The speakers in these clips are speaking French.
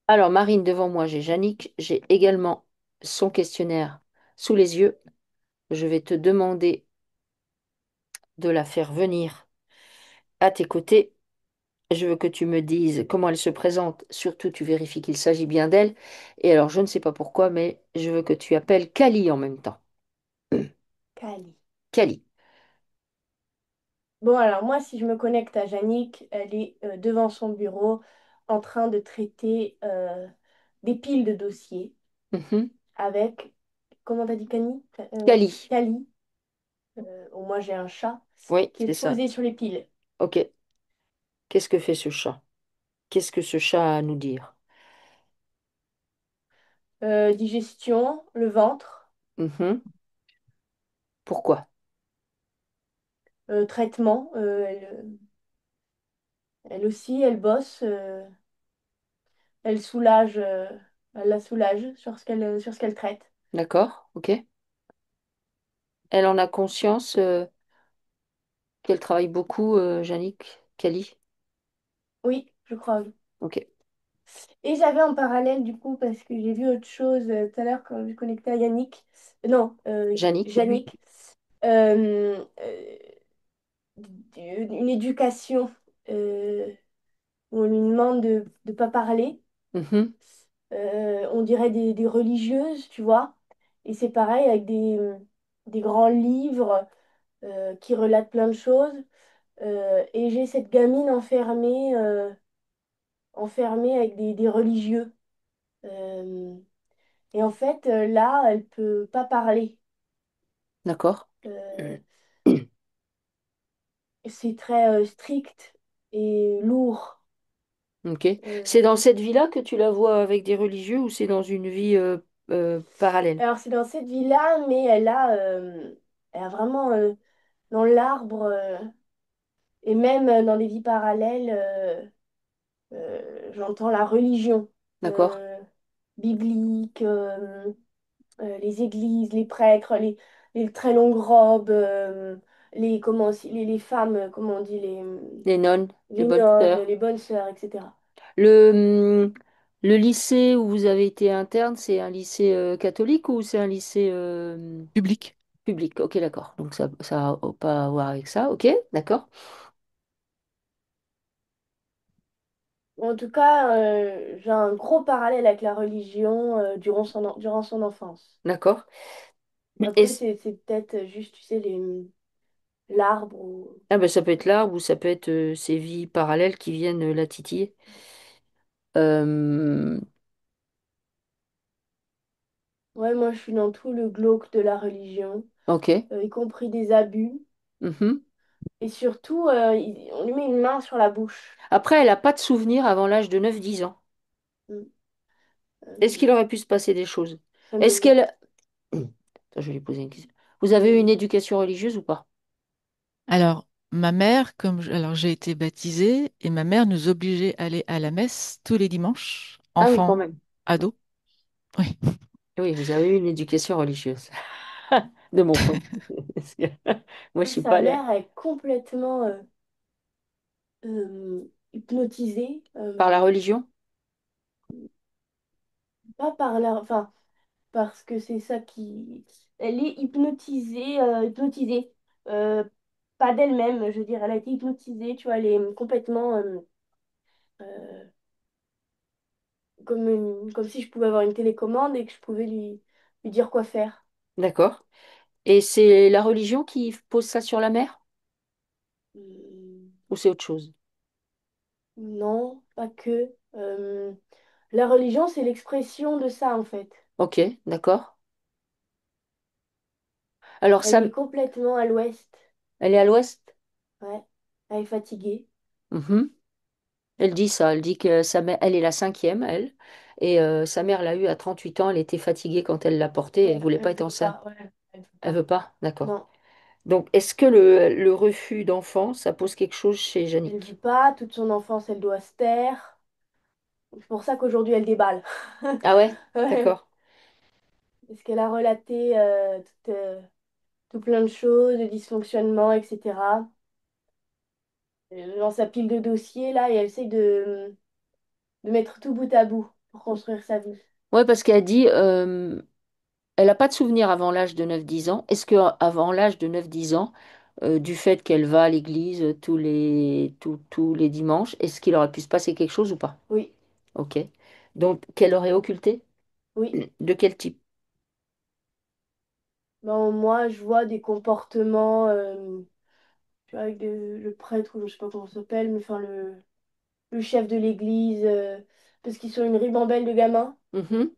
Alors, Marine, devant moi, j'ai Yannick. J'ai également son questionnaire sous les yeux. Je vais te demander de la faire venir à tes côtés. Je veux que tu me dises comment elle se présente. Surtout, tu vérifies qu'il s'agit bien d'elle. Et alors, je ne sais pas pourquoi, mais je veux que tu appelles Kali en même temps. Cali. Kali. Bon, alors moi, si je me connecte à Yannick, elle est devant son bureau en train de traiter des piles de dossiers Mhm. avec, comment t'as dit Cani? Kali. Cali, moi j'ai un chat, Oui, qui est c'est ça. posé sur les piles. Ok. Qu'est-ce que fait ce chat? Qu'est-ce que ce chat a à nous dire? Digestion, le ventre, Mhm. Pourquoi? traitement, elle aussi, elle bosse, elle soulage, elle la soulage sur ce qu'elle traite. D'accord? Ok. Elle en a conscience qu'elle travaille beaucoup, Yannick, Kali? Oui, je crois. Oui. Ok. Et j'avais en parallèle, du coup, parce que j'ai vu autre chose tout à l'heure quand je connectais à Yannick, non, Yannick, oui. Yannick, euh, euh, une éducation où on lui demande de ne pas parler. Mhm. On dirait des religieuses, tu vois. Et c'est pareil avec des grands livres qui relatent plein de choses. Et j'ai cette gamine enfermée avec des religieux. Euh, Et en fait, là, elle peut pas parler. D'accord. Euh, c'est très strict et lourd. Ok. C'est Euh, dans cette vie-là que tu la vois avec des religieux ou c'est dans une vie parallèle? alors, c'est dans cette ville-là, mais elle a vraiment dans l'arbre et même dans des vies parallèles, j'entends la religion D'accord. euh, biblique, les églises, les prêtres, les très longues robes, les femmes, comment on dit, Les nonnes, les les bonnes nonnes, sœurs. les bonnes sœurs, etc. Le, le lycée où vous avez été interne, c'est un lycée catholique ou c'est un lycée Public. public? Ok, d'accord. Donc ça n'a pas à voir avec ça. Ok, d'accord. En tout cas, j'ai un gros parallèle avec la religion durant son enfance. D'accord. Et Après, c'est peut-être juste, tu sais, l'arbre. ah ben, ça peut être l'arbre ou ça peut être ces vies parallèles qui viennent la titiller. Euh, Ouais, moi, je suis dans tout le glauque de la religion, ok. y compris des abus. Mhm. Et surtout, on lui met une main sur la bouche. Après, elle n'a pas de souvenirs avant l'âge de 9 10 ans. Mm. Est-ce Euh, qu'il aurait pu se passer des choses? ça Est-ce me... qu'elle... Attends, je vais lui poser une question. Vous avez eu une Vas-y. éducation religieuse ou pas? Alors, ma mère, alors j'ai été baptisée et ma mère nous obligeait à aller à la messe tous les dimanches, Ah oui, quand enfants, même. ados. Oui. Oui, vous avez eu une éducation religieuse. De mon point de vue. Parce que moi, je suis Sa pas allée mère est complètement hypnotisée. par la religion. Pas par là, enfin, parce que c'est ça qui... Elle est hypnotisée. Euh, pas d'elle-même, je veux dire, elle a été hypnotisée, tu vois, elle est complètement euh, comme si je pouvais avoir une télécommande et que je pouvais lui dire quoi faire. D'accord. Et c'est la religion qui pose ça sur la mère? Hum, Ou c'est autre chose? Non, pas que. La religion, c'est l'expression de ça, en fait. Ok, d'accord. Alors, Elle ça, est complètement à l'ouest. elle est à l'ouest? Ouais, elle est fatiguée. Mhm. Elle dit ça, elle dit que sa mère, elle est la cinquième, elle, et sa mère l'a eue à 38 ans, elle était fatiguée quand elle l'a portée, elle voulait pas Elle être veut enceinte. pas, ouais, elle veut Elle pas. veut pas? D'accord. Non, Donc, est-ce que le refus d'enfant, ça pose quelque chose chez elle veut Yannick? pas. Toute son enfance, elle doit se taire. C'est pour ça qu'aujourd'hui, elle déballe. Ah ouais? Ouais. D'accord. Parce qu'elle a relaté tout plein de choses, de dysfonctionnements, etc. Dans sa pile de dossiers, là, et elle essaye de mettre tout bout à bout pour construire sa vie. Ouais, parce qu'elle dit, elle n'a pas de souvenir avant l'âge de 9 10 ans. Est-ce que avant l'âge de 9 10 ans, du fait qu'elle va à l'église tous les dimanches, est-ce qu'il aurait pu se passer quelque chose ou pas? Oui, Ok. Donc, qu'elle aurait occulté? oui. De quel type? Ben, moi, je vois des comportements, tu vois, avec le prêtre, ou je sais pas comment ça s'appelle, mais enfin le chef de l'église, parce qu'ils sont une ribambelle de gamins. Mhm.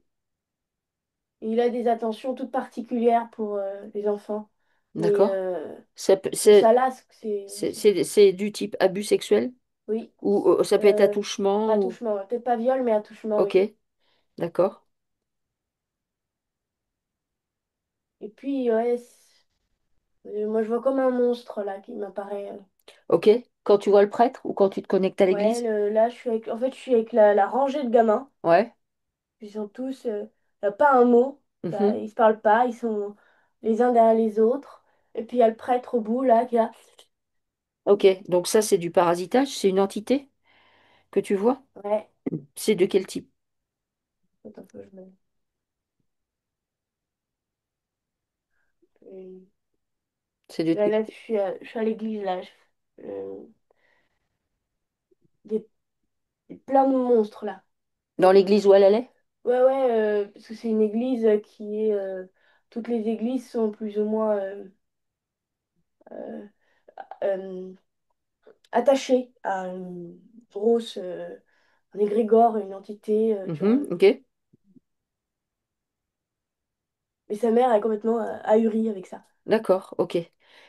Et il a des attentions toutes particulières pour les enfants. Mais D'accord. Ça peut- ça C'est lasse, c'est aussi. c'est du type abus sexuel? Oui. Ou ça peut être Euh, attouchement ou... Attouchement, ouais. Peut-être pas viol, mais attouchement, Ok, oui. d'accord. Et puis, ouais, moi, je vois comme un monstre, là, qui m'apparaît. Ok. Quand tu vois le prêtre ou quand tu te connectes à Ouais, l'église? là, en fait, je suis avec la rangée de gamins. Ouais. Ils sont tous, y a pas un mot. Mhm. Ils se parlent pas, ils sont les uns derrière les autres. Et puis, il y a le prêtre au bout, là, qui a... Ok, donc ça c'est du parasitage, c'est une entité que tu vois? Ouais. C'est de quel type? Attends, faut que euh, C'est de... là, je suis à l'église, là. Euh, des, plein de monstres, là. Dans l'église où elle allait? Ouais, ouais, parce que c'est une église qui est... toutes les églises sont plus ou moins euh, euh, attachées à une grosse... un égrégore, une entité, tu vois. Mhm, ok, Et sa mère est complètement ahurie avec ça. d'accord, ok.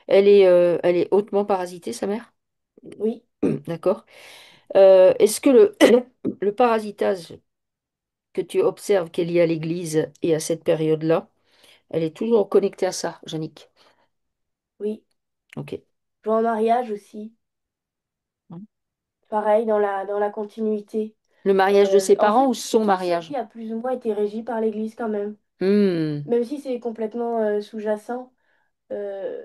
Elle est hautement parasitée, sa mère? Oui, D'accord. Est-ce que le parasitage que tu observes qui est lié à l'église et à cette période-là, elle est toujours connectée à ça, Jannick? oui. Ok. Je vois un mariage aussi, pareil, dans la continuité. Le mariage de ses En parents fait, ou son toute sa mariage? vie a plus ou moins été régie par l'Église quand même. Hmm, Même si c'est complètement sous-jacent, euh,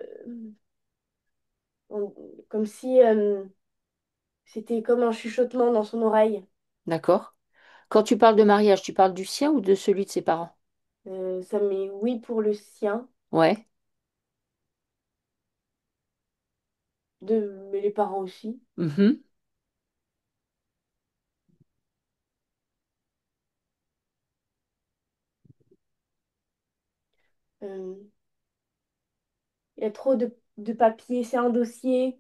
on- comme si c'était comme un chuchotement dans son oreille. d'accord. Quand tu parles de mariage, tu parles du sien ou de celui de ses parents? Ça met oui pour le sien, Ouais. mais les parents aussi. Mhm. Euh, Il y a trop de papiers, c'est un dossier,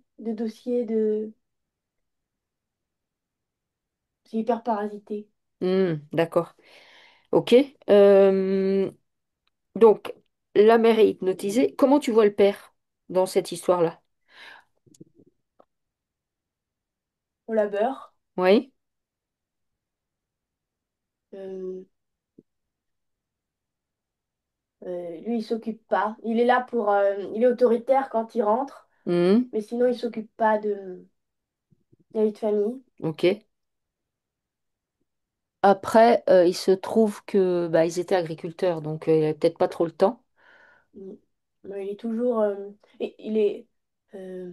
c'est hyper parasité. Hmm, d'accord. Ok. Euh, donc, la mère est hypnotisée. Comment tu vois le père dans cette histoire-là? On la beurre. Oui. Euh, Lui, il s'occupe pas. Il est là pour, il est autoritaire quand il rentre, Hmm, mais sinon, il s'occupe pas de la vie de famille. ok. Après, il se trouve que bah, ils étaient agriculteurs, donc il n'avait peut-être pas trop le temps. Mm. Mais il est toujours, il est, euh,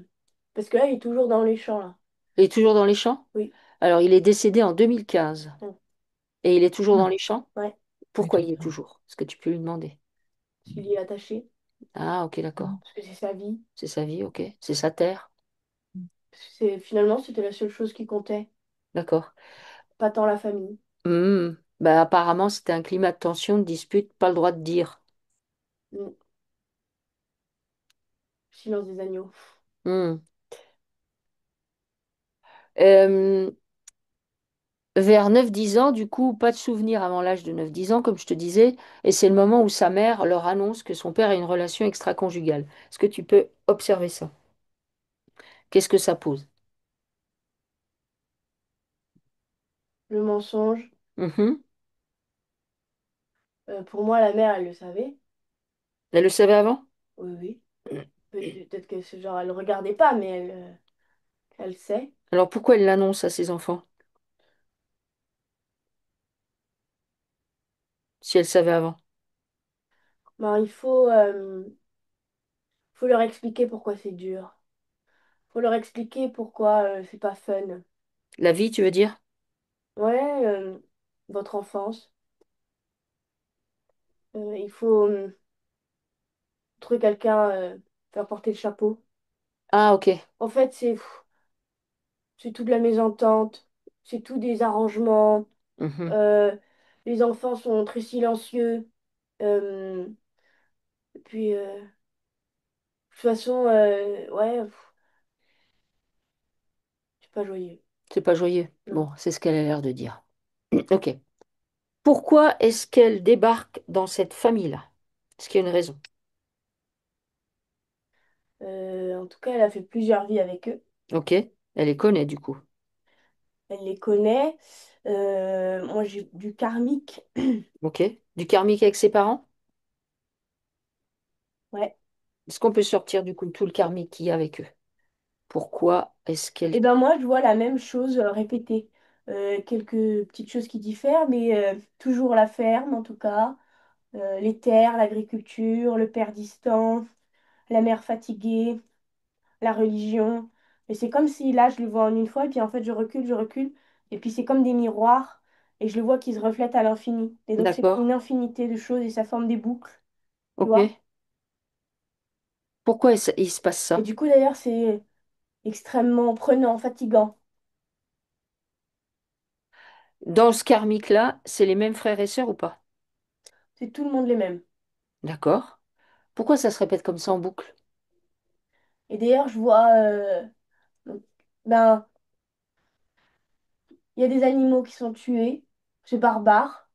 parce que là, il est toujours dans les champs là. Il est toujours dans les champs? Oui. Alors, il est décédé en 2015 Mm. et il est toujours dans les champs? Ouais. Pourquoi il y est toujours? Est-ce que tu peux lui demander? Parce qu'il y est attaché, Ah, ok, d'accord. parce que c'est sa vie. C'est sa vie, ok. C'est sa terre. Finalement, c'était la seule chose qui comptait, D'accord. pas tant la famille. Hmm. Bah, apparemment, c'était un climat de tension, de dispute, pas le droit de dire. Mm. Silence des agneaux. Hmm. Euh, Vers 9 10 ans, du coup, pas de souvenir avant l'âge de 9 10 ans, comme je te disais, et c'est le moment où sa mère leur annonce que son père a une relation extra-conjugale. Est-ce que tu peux observer ça? Qu'est-ce que ça pose? Le mensonge. Mhm. Pour moi, la mère, elle le savait. Elle le savait avant? Oui, oui. Peut-être que ce genre, elle le regardait pas, mais elle sait. Alors pourquoi elle l'annonce à ses enfants, si elle savait avant? Ben, faut leur expliquer pourquoi c'est dur. Faut leur expliquer pourquoi c'est pas fun. La vie, tu veux dire? Ouais, votre enfance. Il faut trouver quelqu'un, faire porter le chapeau. Ah, ok. En fait, c'est tout de la mésentente, c'est tout des arrangements. Mhm. euh, les enfants sont très silencieux. Et puis, de toute façon, ouais, c'est pas joyeux. C'est pas joyeux. Non. Bon, c'est ce qu'elle a l'air de dire. Ok. Pourquoi est-ce qu'elle débarque dans cette famille-là? Est-ce qu'il y a une raison? En tout cas, elle a fait plusieurs vies avec eux. Ok. Elle les connaît du coup. Elle les connaît. Moi, j'ai du karmique. Ok. Du karmique avec ses parents? Ouais. Est-ce qu'on peut sortir du coup tout le karmique qu'il y a avec eux? Pourquoi est-ce qu'elle... Et ben moi, je vois la même chose répétée. Quelques petites choses qui diffèrent, mais toujours la ferme en tout cas. Les terres, l'agriculture, le père distant, la mère fatiguée, la religion. Et c'est comme si là, je le vois en une fois, et puis en fait, je recule, et puis c'est comme des miroirs, et je le vois qui se reflètent à l'infini. Et donc, c'est D'accord. une infinité de choses, et ça forme des boucles, tu vois. Ok. Pourquoi il se passe Et ça? du coup, d'ailleurs, c'est extrêmement prenant, fatigant. Dans ce karmique-là, c'est les mêmes frères et sœurs ou pas? C'est tout le monde les mêmes. D'accord. Pourquoi ça se répète comme ça en boucle? Et d'ailleurs, je vois, donc, ben, il y a des animaux qui sont tués, c'est barbare.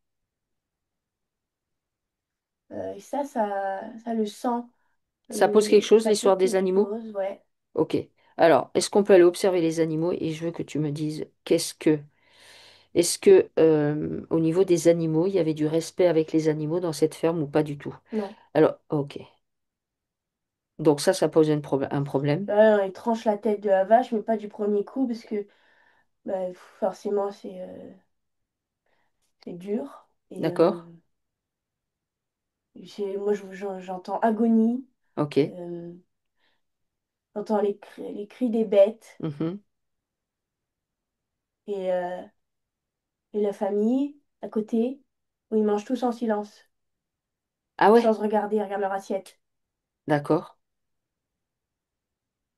Et ça, le sang, Ça pose quelque chose, ça pose l'histoire des quelque animaux? chose, ouais. Ok. Alors, est-ce qu'on peut aller observer les animaux et je veux que tu me dises qu'est-ce que... Est-ce que au niveau des animaux, il y avait du respect avec les animaux dans cette ferme ou pas du tout? Non. Alors, ok. Donc ça pose un problème. Là, il tranche la tête de la vache, mais pas du premier coup, parce que bah, forcément, c'est dur. Et D'accord? moi, j'entends agonie, Ok. euh, j'entends les cris des bêtes Mhm. et, euh, et la famille à côté, où ils mangent tous en silence, Ah ouais, sans se regarder, ils regardent leur assiette. d'accord.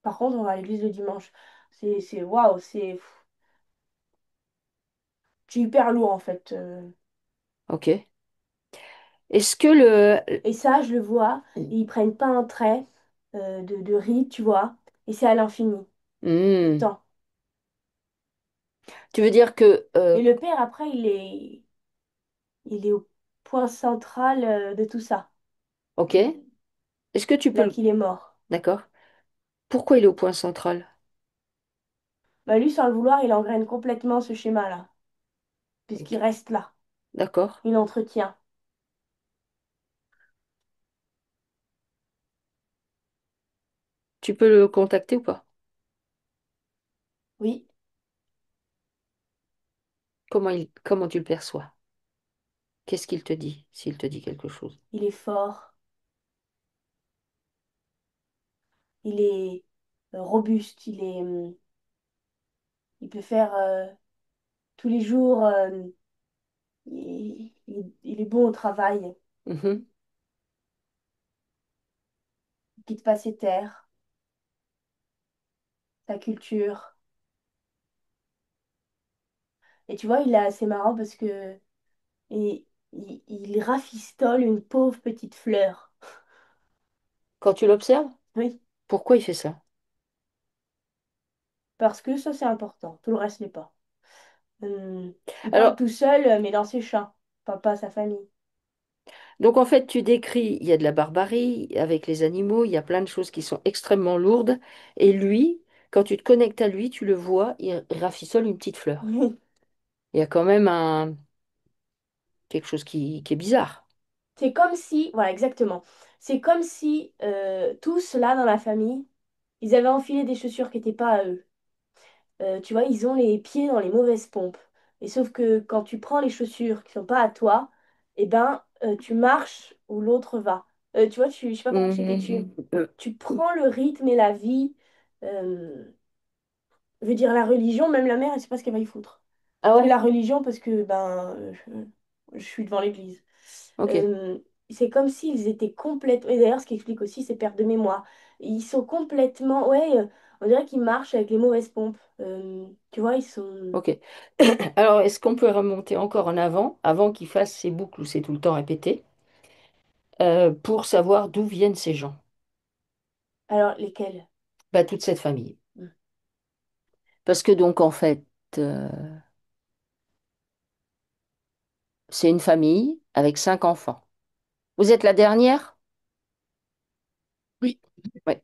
Par contre, on va à l'église le dimanche. Waouh, c'est hyper lourd en fait. Ok. Est-ce que le... Et ça, je le vois, et ils prennent pas un trait de ride, tu vois, et c'est à l'infini, tout le Hmm. temps. Tu veux dire que... Et le père, après, il est au point central de tout ça, ok. Est-ce que tu peux... là qu'il est mort. D'accord. Pourquoi il est au point central? Bah, lui, sans le vouloir, il engraine complètement ce schéma-là, puisqu'il Ok. reste là, D'accord. il entretient. Tu peux le contacter ou pas? Oui, Comment tu le perçois? Qu'est-ce qu'il te dit, s'il te dit quelque chose? il est fort, il est robuste, il peut faire tous les jours, il est bon au travail, Mhm. il quitte pas ses terres, sa culture. Et tu vois, il est assez marrant parce que il rafistole une pauvre petite fleur. Quand tu l'observes, Oui, pourquoi il fait ça? parce que ça, c'est important. Tout le reste n'est pas. Il parle Alors, tout seul, mais dans ses champs, pas sa famille. donc en fait, tu décris, il y a de la barbarie avec les animaux, il y a plein de choses qui sont extrêmement lourdes, et lui, quand tu te connectes à lui, tu le vois, il rafistole une petite fleur. Il y a quand même quelque chose qui est bizarre. C'est comme si, voilà, exactement. C'est comme si tous là dans la famille, ils avaient enfilé des chaussures qui n'étaient pas à eux. Tu vois, ils ont les pieds dans les mauvaises pompes. Et sauf que quand tu prends les chaussures qui sont pas à toi, eh ben, tu marches où l'autre va. Tu vois, je sais pas comment expliquer, Mhm. tu prends le rythme et la vie. Je veux dire, la religion, même la mère, elle sait pas ce qu'elle va y foutre. Ah C'est ouais? la religion parce que je suis devant l'église. Ok, Euh, c'est comme s'ils étaient complètement. Et d'ailleurs, ce qui explique aussi ces pertes de mémoire. Ils sont complètement. Ouais, on dirait qu'ils marchent avec les mauvaises pompes. Tu vois, ils sont. ok. Alors, est-ce qu'on peut remonter encore en avant, avant qu'ils fassent ces boucles où c'est tout le temps répété, pour savoir d'où viennent ces gens? Alors, lesquels? Bah, toute cette famille. Hmm. Parce que donc, en fait, euh, c'est une famille avec 5 enfants. Vous êtes la dernière? Oui. Oui.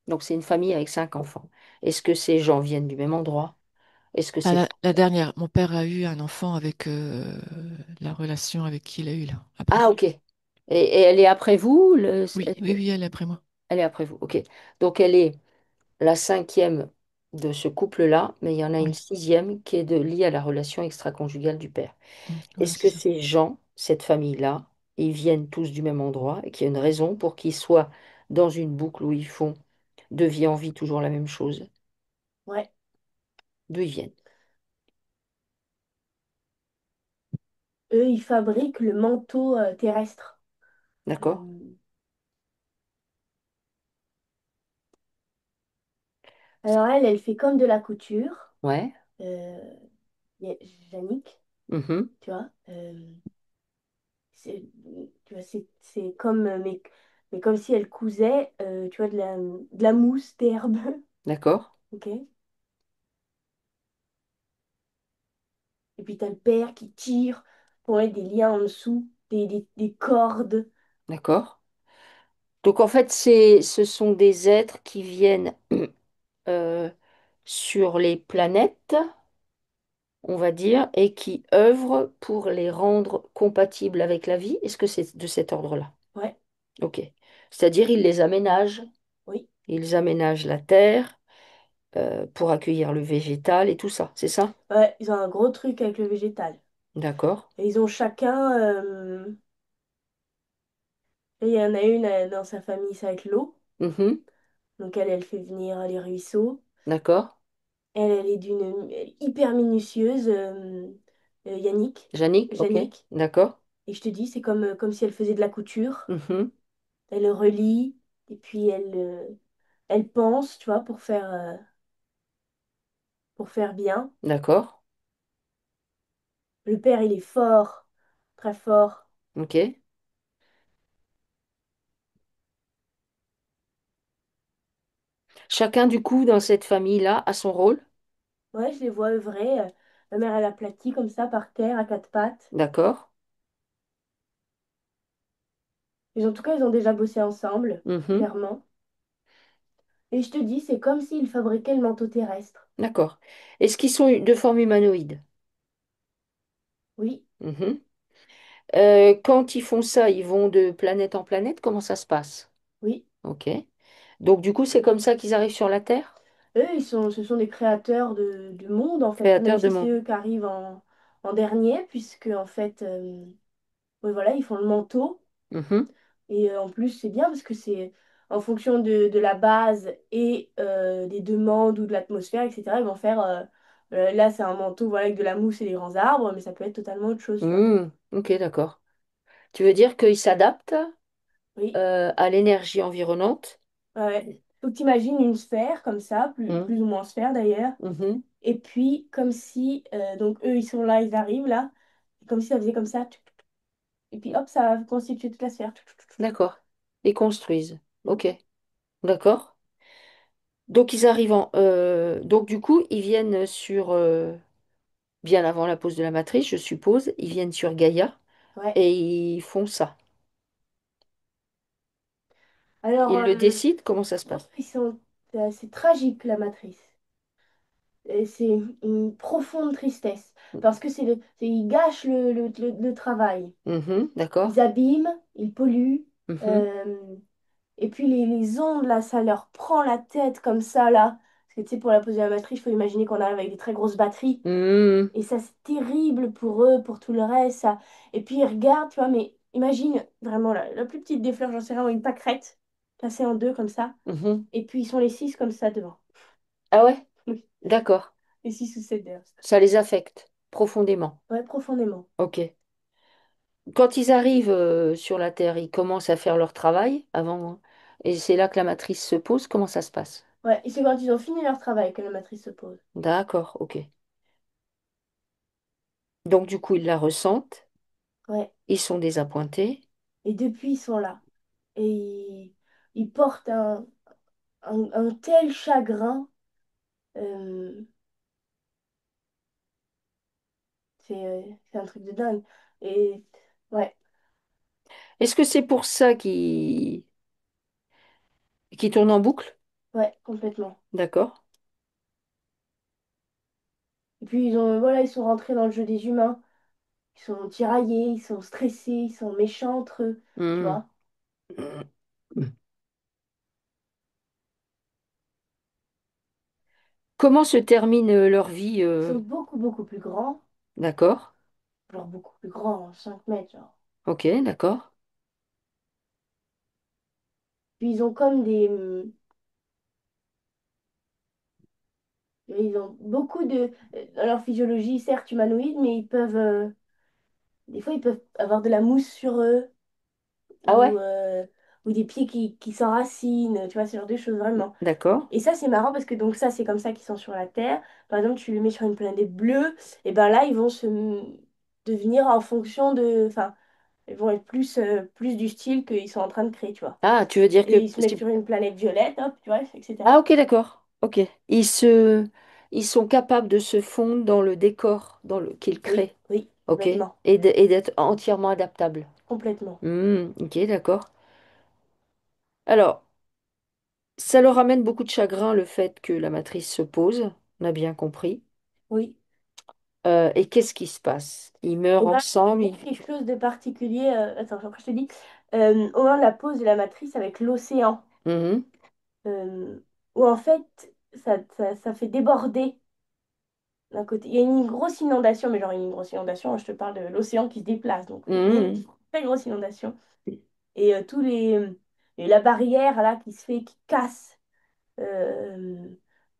Donc, c'est une famille avec 5 enfants. Est-ce que ces gens viennent du même endroit? Est-ce que Ah, c'est... la dernière, mon père a eu un enfant avec la relation avec qui il a eu là, après. Ah, ok. Et elle est après vous? Oui, oui, oui, elle est après moi. Elle est après vous, ok. Donc, elle est la cinquième de ce couple-là, mais il y en a une Oui, sixième qui est liée à la relation extra-conjugale du père. voilà, Est-ce que c'est ça. ces gens, cette famille-là, ils viennent tous du même endroit et qu'il y a une raison pour qu'ils soient dans une boucle où ils font de vie en vie toujours la même chose? Ouais. D'où ils viennent? Eux, ils fabriquent le manteau terrestre. D'accord? Euh, alors, elle fait comme de la couture. Ouais. Euh, y a Yannick, Mhm. tu vois. Tu vois, c'est comme, mais comme si elle cousait, tu vois, de la mousse d'herbe. D'accord? Ok? Et puis, t'as le père qui tire pour mettre des liens en dessous, des cordes. D'accord? Donc en fait, ce sont des êtres qui viennent euh, sur les planètes, on va dire, et qui œuvrent pour les rendre compatibles avec la vie. Est-ce que c'est de cet ordre-là? Ouais, Ok. C'est-à-dire, ils les aménagent, oui. ils aménagent la terre pour accueillir le végétal et tout ça, c'est ça? Ouais, ils ont un gros truc avec le végétal. D'accord. Et ils ont chacun. Et il y en a une dans sa famille, ça va être l'eau. Mhm. Donc, elle fait venir les ruisseaux. D'accord. Elle est elle est hyper minutieuse, Yannick. Jannick, ok. Yannick. D'accord. Et je te dis, c'est comme, comme si elle faisait de la couture. Mhm. Elle relie et puis elle pense, tu vois, pour faire bien. D'accord. Le père, il est fort, très fort. Ok. Chacun, du coup, dans cette famille-là, a son rôle. Ouais, je les vois œuvrer. La mère, elle aplatie comme ça par terre à quatre pattes. D'accord. En tout cas, ils ont déjà bossé ensemble, Mhm. clairement. Et je te dis, c'est comme s'ils fabriquaient le manteau terrestre. D'accord. Est-ce qu'ils sont de forme humanoïde? Oui, Mhm. Quand ils font ça, ils vont de planète en planète. Comment ça se passe? oui. Ok. Donc, du coup, c'est comme ça qu'ils arrivent sur la Terre? Eux, ce sont des créateurs du monde, en fait, même Créateurs de si c'est monde. eux qui arrivent en dernier, puisque, en fait, oui, voilà, ils font le manteau. Mhm. Et en plus, c'est bien parce que c'est en fonction de la base et des demandes ou de l'atmosphère, etc. Ils vont faire, là, c'est un manteau voilà, avec de la mousse et des grands arbres, mais ça peut être totalement autre chose, tu vois. Ok, d'accord. Tu veux dire qu'ils s'adaptent Oui, à l'énergie environnante? ouais. Donc, t'imagines une sphère comme ça, Mhm. plus ou moins sphère d'ailleurs. Mhm. Et puis, comme si, donc eux, ils sont là, ils arrivent là, comme si ça faisait comme ça. Et puis, hop, ça va constituer toute la sphère. D'accord. Ils construisent. Ok, d'accord. Donc ils arrivent donc du coup, ils viennent sur bien avant la pose de la matrice, je suppose. Ils viennent sur Gaïa Ouais. et ils font ça. Alors, Ils le décident, comment ça se passe? ils sont, c'est tragique, la matrice. Et c'est une profonde tristesse parce que ils gâchent le travail. Mhm, d'accord. Ils abîment, ils polluent. Mhm, euh, et puis les ondes, là, ça leur prend la tête comme ça, là. Parce que tu sais, pour la pose de la matrice, il faut imaginer qu'on arrive avec des très grosses batteries. mhm, Et ça, c'est terrible pour eux, pour tout le reste. Ça. Et puis ils regardent, tu vois, mais imagine vraiment la plus petite des fleurs, j'en sais rien, une pâquerette cassée en deux comme ça. mhm. Et puis ils sont les six comme ça devant. Ah ouais, d'accord. Les six ou sept d'ailleurs. Ça les affecte. profondément. Ouais, profondément. Ok. Quand ils arrivent sur la Terre, ils commencent à faire leur travail avant, et c'est là que la matrice se pose. Comment ça se passe? Ouais, et c'est quand ils ont fini leur travail que la matrice se pose. D'accord, ok. Donc du coup, ils la ressentent, Ouais, ils sont désappointés. et depuis, ils sont là. Et ils portent un tel chagrin. euh, c'est un truc de dingue. Et ouais, Est-ce que c'est pour ça qu'ils tournent en boucle? ouais, complètement. D'accord. Et puis, voilà, ils sont rentrés dans le jeu des humains. Ils sont tiraillés, ils sont stressés, ils sont méchants entre eux, tu Hmm. vois. Comment se termine leur vie Ils sont beaucoup, beaucoup plus grands. D'accord. Genre beaucoup plus grands, 5 mètres, genre. Ok, d'accord. Puis ils ont comme des... ils ont beaucoup de... Dans leur physiologie, certes humanoïde, mais ils peuvent... des fois, ils peuvent avoir de la mousse sur eux Ah ou, ouais? euh, ou des pieds qui s'enracinent, tu vois, ce genre de choses, vraiment. D'accord. Et ça, c'est marrant parce que donc ça, c'est comme ça qu'ils sont sur la Terre. Par exemple, tu les mets sur une planète bleue, et ben là, ils vont se devenir en fonction de... Enfin, ils vont être plus du style qu'ils sont en train de créer, tu vois. Ah, tu veux dire Et que... ils se mettent sur une planète violette, hop, tu vois, Ah, etc. ok, d'accord. Ok. Ils se... Ils sont capables de se fondre dans le décor qu'ils Oui, créent. oui, Ok. complètement. Et d'être entièrement adaptables. Complètement. Ok, d'accord. Alors, ça leur amène beaucoup de chagrin le fait que la matrice se pose. On a bien compris. Oui. Et qu'est-ce qui se passe? Ils meurent Et ben, ensemble. il y a quelque chose de particulier. Attends, après je te dis. Au moment de la pause de la matrice avec l'océan, Mhm. euh, où en fait, ça fait déborder d'un côté. Il y a une grosse inondation, mais genre une grosse inondation, je te parle de l'océan qui se déplace, donc une Mhm. très grosse inondation. Et et la barrière là qui se fait, qui casse euh,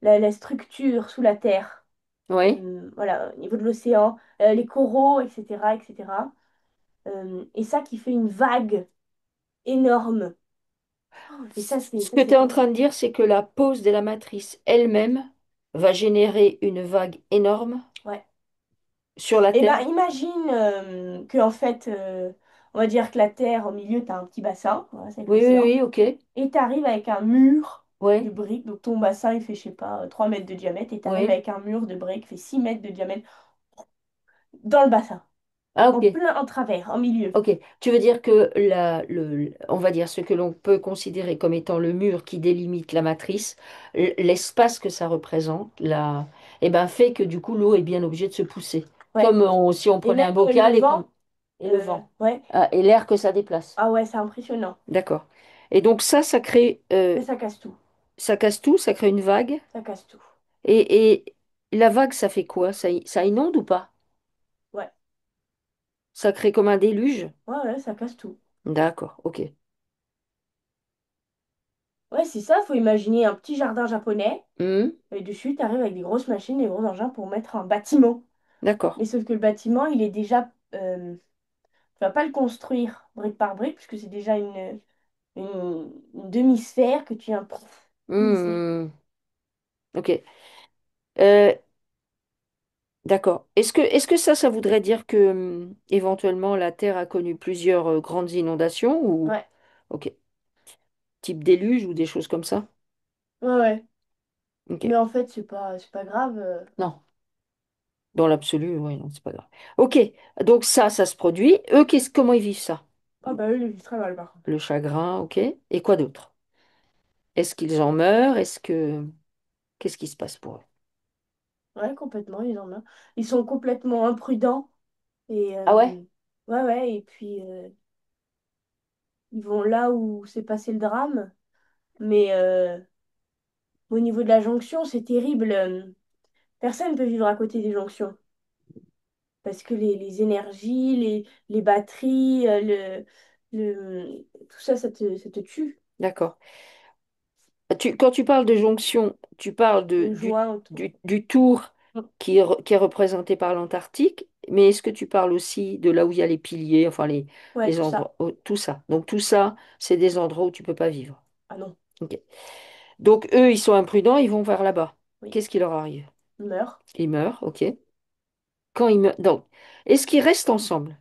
la structure sous la terre. Oui. Voilà, au niveau de l'océan, les coraux, etc., etc. Et ça qui fait une vague énorme. Et Ce ça que tu c'est es en train de dire, c'est que la pose de la matrice elle-même va générer une vague énorme ouais. sur la Et Terre. ben imagine que en fait, on va dire que la Terre au milieu, tu as un petit bassin, voilà, c'est avec Oui, oui, l'océan, oui, ok. et tu arrives avec un mur de Oui, briques. Donc ton bassin il fait, je sais pas, 3 mètres de diamètre, et tu arrives oui. avec un mur de briques qui fait 6 mètres de diamètre dans le bassin, Ah, en ok. plein, en travers, en milieu. Ok. Tu veux dire que on va dire ce que l'on peut considérer comme étant le mur qui délimite la matrice, l'espace que ça représente, eh ben, fait que du coup l'eau est bien obligée de se pousser. Ouais. Comme si on Et prenait même un le bocal vent, et le vent. ouais. Ah, et l'air que ça déplace. Ah ouais, c'est impressionnant. D'accord. Et donc ça crée, Mais ça casse tout. ça casse tout, ça crée une vague. Ça casse tout. Et la vague, ça fait quoi? Ça inonde ou pas? Ouais. Ça crée comme un déluge? Ouais, ouais, ça casse tout. D'accord, ok. Ouais, c'est ça, faut imaginer un petit jardin japonais. Hmm, Et dessus, tu arrives avec des grosses machines, des gros engins pour mettre un bâtiment. d'accord. Mais sauf que le bâtiment, il est déjà. Tu vas pas le construire brique par brique, puisque c'est déjà une demi-sphère que tu viens lisser. Hmm, ok. Euh, d'accord. Est-ce que ça voudrait dire que éventuellement la Terre a connu plusieurs grandes inondations ou Ouais, ok, type déluge ou des choses comme ça? ouais, ouais. Ok. Mais en fait, c'est pas grave. Non, dans l'absolu, oui, non, c'est pas grave. Ok, donc ça se produit. Eux, comment ils vivent ça? Ah bah oui, il vit très mal par contre. Le chagrin, ok. Et quoi d'autre? Est-ce qu'ils en meurent? Qu'est-ce qui se passe pour eux? Ouais, complètement, ils en ont. Ils sont complètement imprudents. Et Ah ouais? ouais, ouais, et puis ils vont là où s'est passé le drame. Mais au niveau de la jonction, c'est terrible. Personne ne peut vivre à côté des jonctions. Parce que les énergies, les batteries, tout ça, ça te tue. D'accord. Quand tu parles de jonction, tu parles Le joint autour. du tour. qui est représenté par l'Antarctique, mais est-ce que tu parles aussi de là où il y a les piliers, enfin Ouais, les tout ça. endroits, tout ça. Donc tout ça, c'est des endroits où tu peux pas vivre. Ah non, Ok. Donc eux, ils sont imprudents, ils vont vers là-bas. oui. Qu'est-ce qui leur arrive? Il meurt. Ils meurent, ok. Quand ils meurent, donc, est-ce qu'ils restent ensemble?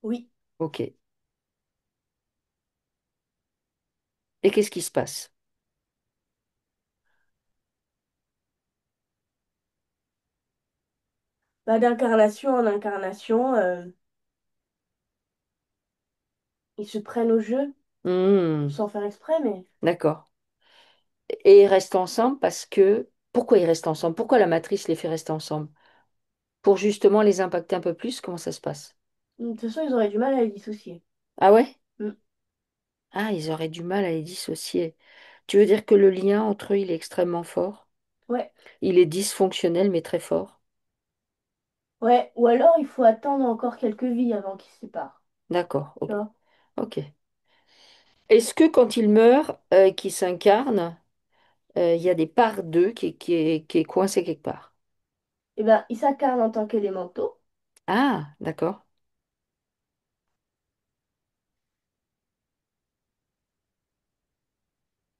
Oui. Ok. Et qu'est-ce qui se passe? Bah, d'incarnation en incarnation, ils se prennent au jeu Hmm, sans faire exprès, mais d'accord. Et ils restent ensemble parce que... Pourquoi ils restent ensemble? Pourquoi la matrice les fait rester ensemble? Pour justement les impacter un peu plus? Comment ça se passe? de toute façon, ils auraient du mal à les dissocier. Ah ouais? Mm. Ah, ils auraient du mal à les dissocier. Tu veux dire que le lien entre eux, il est extrêmement fort? Ouais, Il est dysfonctionnel, mais très fort. ouais. Ou alors, il faut attendre encore quelques vies avant qu'ils se séparent. D'accord, Tu ok. vois? Ok. Est-ce que quand ils meurent, qu'ils s'incarnent, il y a des parts d'eux qui est coincé quelque part? Eh ben, ils s'incarnent en tant qu'élémentaux. Ah, d'accord,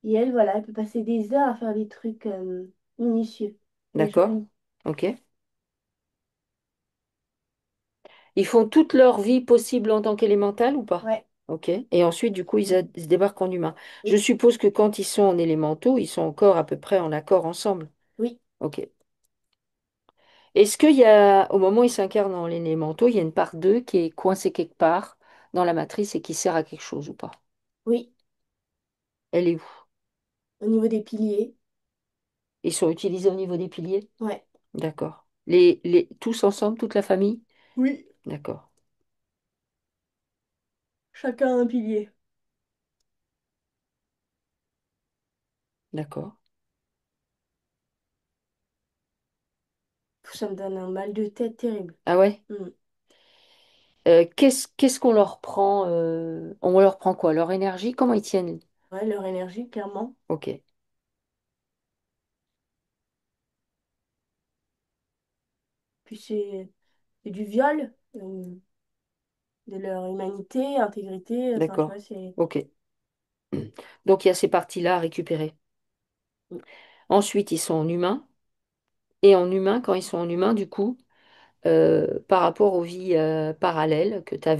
Et elle, voilà, elle peut passer des heures à faire des trucs minutieux, mais d'accord, jolis. ok. Ils font toute leur vie possible en tant qu'élémental ou pas? Ouais, Ok. Et ensuite, du coup, ils se débarquent en humain. Je oui, suppose que quand ils sont en élémentaux, ils sont encore à peu près en accord ensemble. oui, Ok. Est-ce qu'il y a, au moment où ils s'incarnent en élémentaux, il y a une part d'eux qui est coincée quelque part dans la matrice et qui sert à quelque chose ou pas? oui. Elle est où? Au niveau des piliers. Ils sont utilisés au niveau des piliers? Ouais. D'accord. Tous ensemble, toute la famille? Oui. D'accord. Chacun un pilier. D'accord. Ça me donne un mal de tête terrible. Ah ouais? Mm. Qu'est-ce qu'on leur prend on leur prend quoi? Leur énergie? Comment ils tiennent? Ouais, leur énergie, clairement. Ok. Puis c'est du viol de leur humanité, intégrité. Enfin, tu D'accord. vois, c'est. Ok. Donc il y a ces parties-là à récupérer. Mm. Ensuite, ils sont en humain. Et en humain, quand ils sont en humain, du coup, par rapport aux vies parallèles que tu as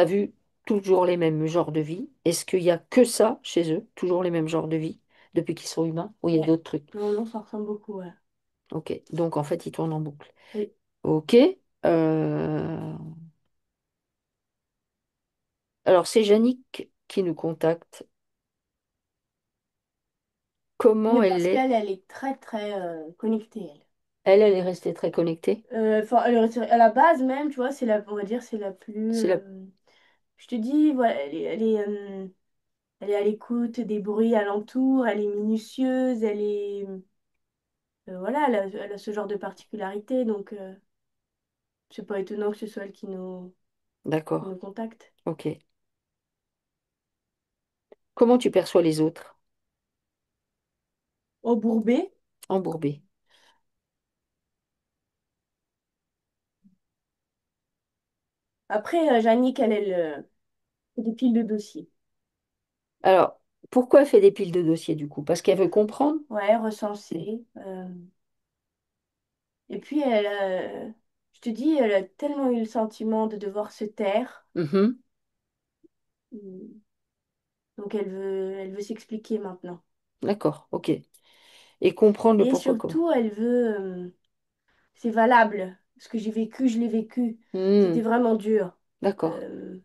vu toujours les mêmes genres de vie. Est-ce qu'il y a que ça chez eux, toujours les mêmes genres de vie, depuis qu'ils sont humains, ou il y a Ouais. d'autres trucs? Non, non, ça ressemble beaucoup, ouais. Ok. Donc en fait, ils tournent en boucle. Oui. Ok. Euh, Alors c'est Yannick qui nous contacte. Comment Mais elle parce est? qu'elle est très, très connectée, elle. Elle est restée très connectée. Enfin, à la base même, tu vois, on va dire, c'est la plus. C'est la... Je te dis, voilà, elle est à l'écoute des bruits alentours, elle est minutieuse, elle est. Voilà, elle a ce genre de particularité, donc c'est pas étonnant que ce soit elle qui D'accord. nous contacte. Ok. Comment tu perçois les autres? Embourbée. Embourbés. Après, Jannick, fait des piles de dossiers. Alors, pourquoi elle fait des piles de dossiers du coup? Parce qu'elle veut comprendre? Ouais, recensée. Et puis, je te dis, elle a tellement eu le sentiment de devoir se taire. Mhm. Mm. Donc, elle veut s'expliquer maintenant. D'accord, ok. Et comprendre le Et pourquoi comment. surtout, elle veut. C'est valable. Ce que j'ai vécu, je l'ai vécu. C'était Hmm, vraiment dur. d'accord. Euh,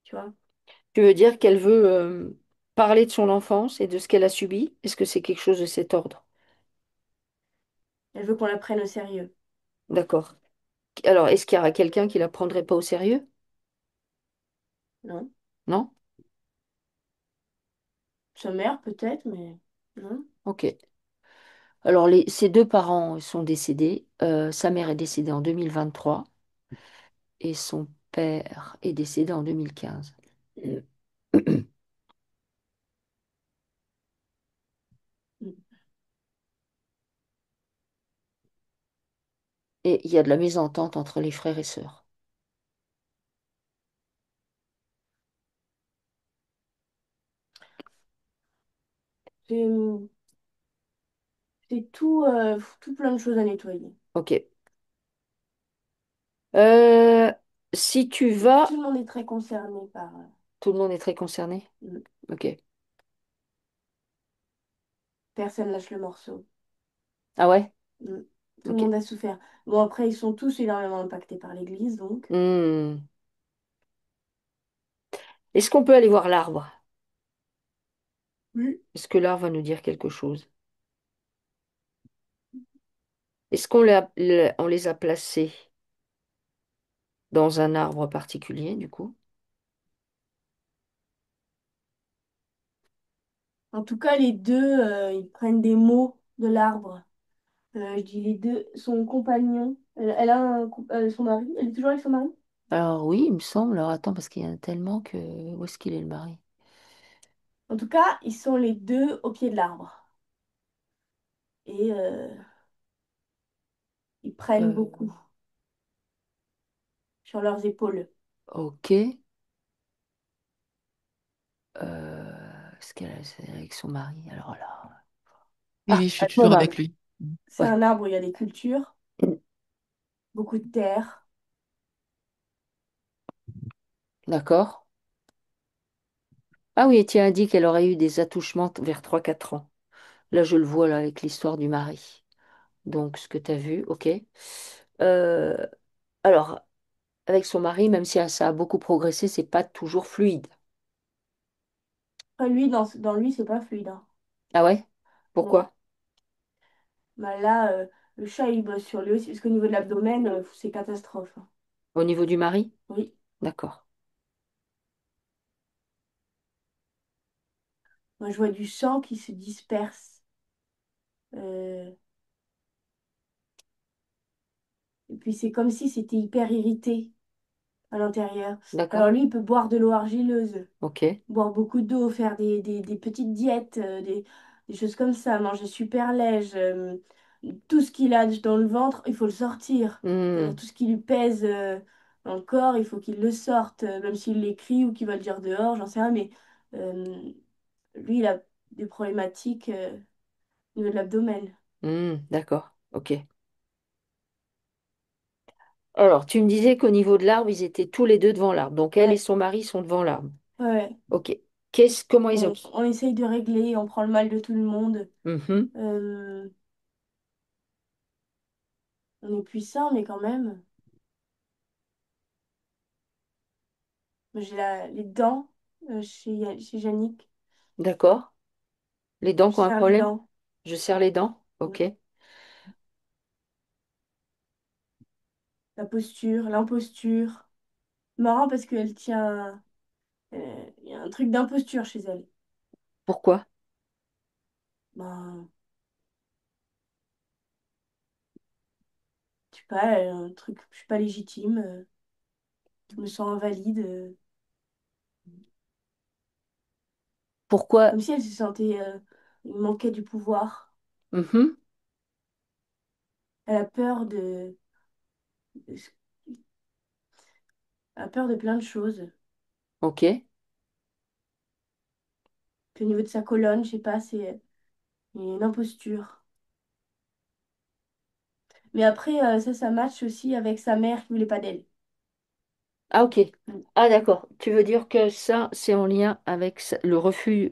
tu vois? Tu veux dire qu'elle veut parler de son enfance et de ce qu'elle a subi? Est-ce que c'est quelque chose de cet ordre? Elle veut qu'on la prenne au sérieux. D'accord. Alors, est-ce qu'il y aura quelqu'un qui la prendrait pas au sérieux? Non? Non? Sa mère, peut-être, mais non. Ok. Alors, ses deux parents sont décédés. Sa mère est décédée en 2023 et son père est décédé en 2015. Mm. et il y a de la mésentente entre les frères et sœurs. C'est c'est tout plein de choses à nettoyer. Ok. Euh, Si tu vas... Tout le monde est très concerné par... Tout le monde est très concerné? Mm. Ok. Personne lâche le morceau. Ah ouais? Mm. Tout le Ok. monde a souffert. Bon, après, ils sont tous énormément impactés par l'Église, donc. Hmm. Est-ce qu'on peut aller voir l'arbre? Oui. Est-ce que l'arbre va nous dire quelque chose? Est-ce qu'on les a placés dans un arbre particulier, du coup? En tout cas, les deux, ils prennent des mots de l'arbre. Je dis les deux, son compagnon, elle a son mari, elle est toujours avec son mari. Alors oui, il me semble. Alors attends, parce qu'il y en a tellement que... Où est-ce qu'il est le mari? En tout cas, ils sont les deux au pied de l'arbre. Et ils prennent Euh, beaucoup sur leurs épaules. ok. Est-ce qu'elle est avec son mari? Alors là... Oui, Ah, oui, je suis avec mon toujours mari. avec lui. C'est Ouais. un arbre où il y a des cultures, beaucoup de terre. D'accord. Ah oui, tu as dit qu'elle aurait eu des attouchements vers 3 4 ans. Là, je le vois là avec l'histoire du mari. Donc, ce que tu as vu, ok. Euh, alors, avec son mari, même si ça a beaucoup progressé, c'est pas toujours fluide. Enfin, lui, dans lui, c'est pas fluide, hein. Ah ouais? Non. Pourquoi? Bah là, le chat, il bosse sur lui aussi, parce qu'au niveau de l'abdomen, c'est catastrophe, hein. Au niveau du mari? Oui. D'accord. Moi, je vois du sang qui se disperse. Euh, et puis, c'est comme si c'était hyper irrité à l'intérieur. D'accord. Alors, lui, il peut boire de l'eau argileuse, Ok. boire beaucoup d'eau, faire des petites diètes, des choses comme ça, manger super léger. Tout ce qu'il a dans le ventre, il faut le sortir. C'est-à-dire Hmm, tout ce qui lui pèse dans le corps, il faut qu'il le sorte, même s'il l'écrit ou qu'il va le dire dehors, j'en sais rien, mais euh, lui, il a des problématiques au niveau de l'abdomen. d'accord. Ok. Alors, tu me disais qu'au niveau de l'arbre, ils étaient tous les deux devant l'arbre. Donc, elle et Ouais, son mari sont devant l'arbre. ouais, ouais. Ok. Comment ils ont... On essaye de régler, on prend le mal de tout le monde. Mhm, Euh, on est puissant, mais quand même, moi, j'ai les dents chez Yannick. d'accord. Les dents Je qui ont un serre les problème? dents. Je serre les dents? Mm. Ok. La posture, l'imposture. Marrant parce qu'elle tient. Il y a un truc d'imposture chez elle. Pourquoi? Ben, je sais pas, un truc, je suis pas légitime. Je me sens invalide. Pourquoi? Comme si elle se sentait. Il manquait du pouvoir. Mhm, Elle a peur de- elle a peur de plein de choses. ok. Puis au niveau de sa colonne, je sais pas, c'est une imposture. Mais après, ça match aussi avec sa mère qui voulait pas d'elle. Ah, ok. Mm. Ah, d'accord. Tu veux dire que ça, c'est en lien avec le refus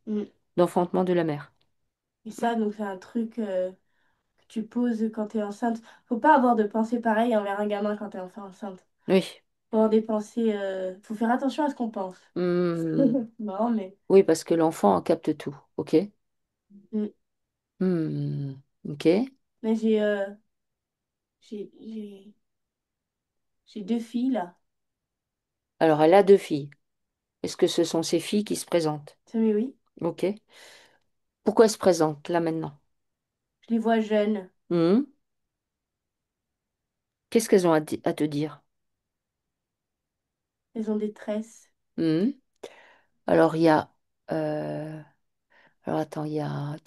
Mm. d'enfantement de la mère. Et ça, donc, c'est un truc que tu poses quand tu es enceinte. Faut pas avoir de pensée pareille envers un gamin quand tu es enceinte. Oui. Faut avoir des pensées. Faut faire attention à ce qu'on pense. Hmm, Non, mais. oui, parce que l'enfant en capte tout. Ok. Mm. Hmm, ok. Mais j'ai, j'ai, j'ai deux filles là. Alors, elle a 2 filles. Est-ce que ce sont ces filles qui se présentent? Ça, mais oui, Ok. Pourquoi elles se présentent là maintenant? je les vois jeunes. Hmm, qu'est-ce qu'elles ont à te dire? Elles ont des tresses. Hmm, alors, il y a... euh, alors, attends, il y a...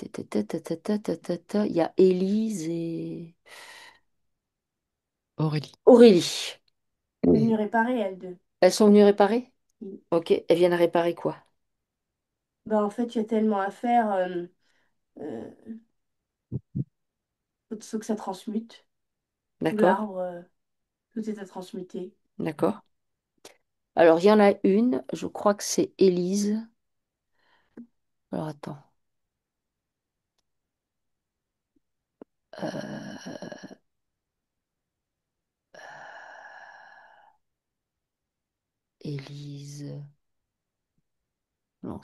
Il y a Élise et... Aurélie. Aurélie. Elle est venue réparer, elle deux. Elles sont venues réparer? Mm. Ok, elles viennent réparer quoi? Ben, en fait, il y a tellement à faire. Euh, faut que ça transmute. Tout D'accord, l'arbre, tout est à transmuter. d'accord. Alors, il y en a une, je crois que c'est Élise. Alors, attends. Euh, Élise. Non,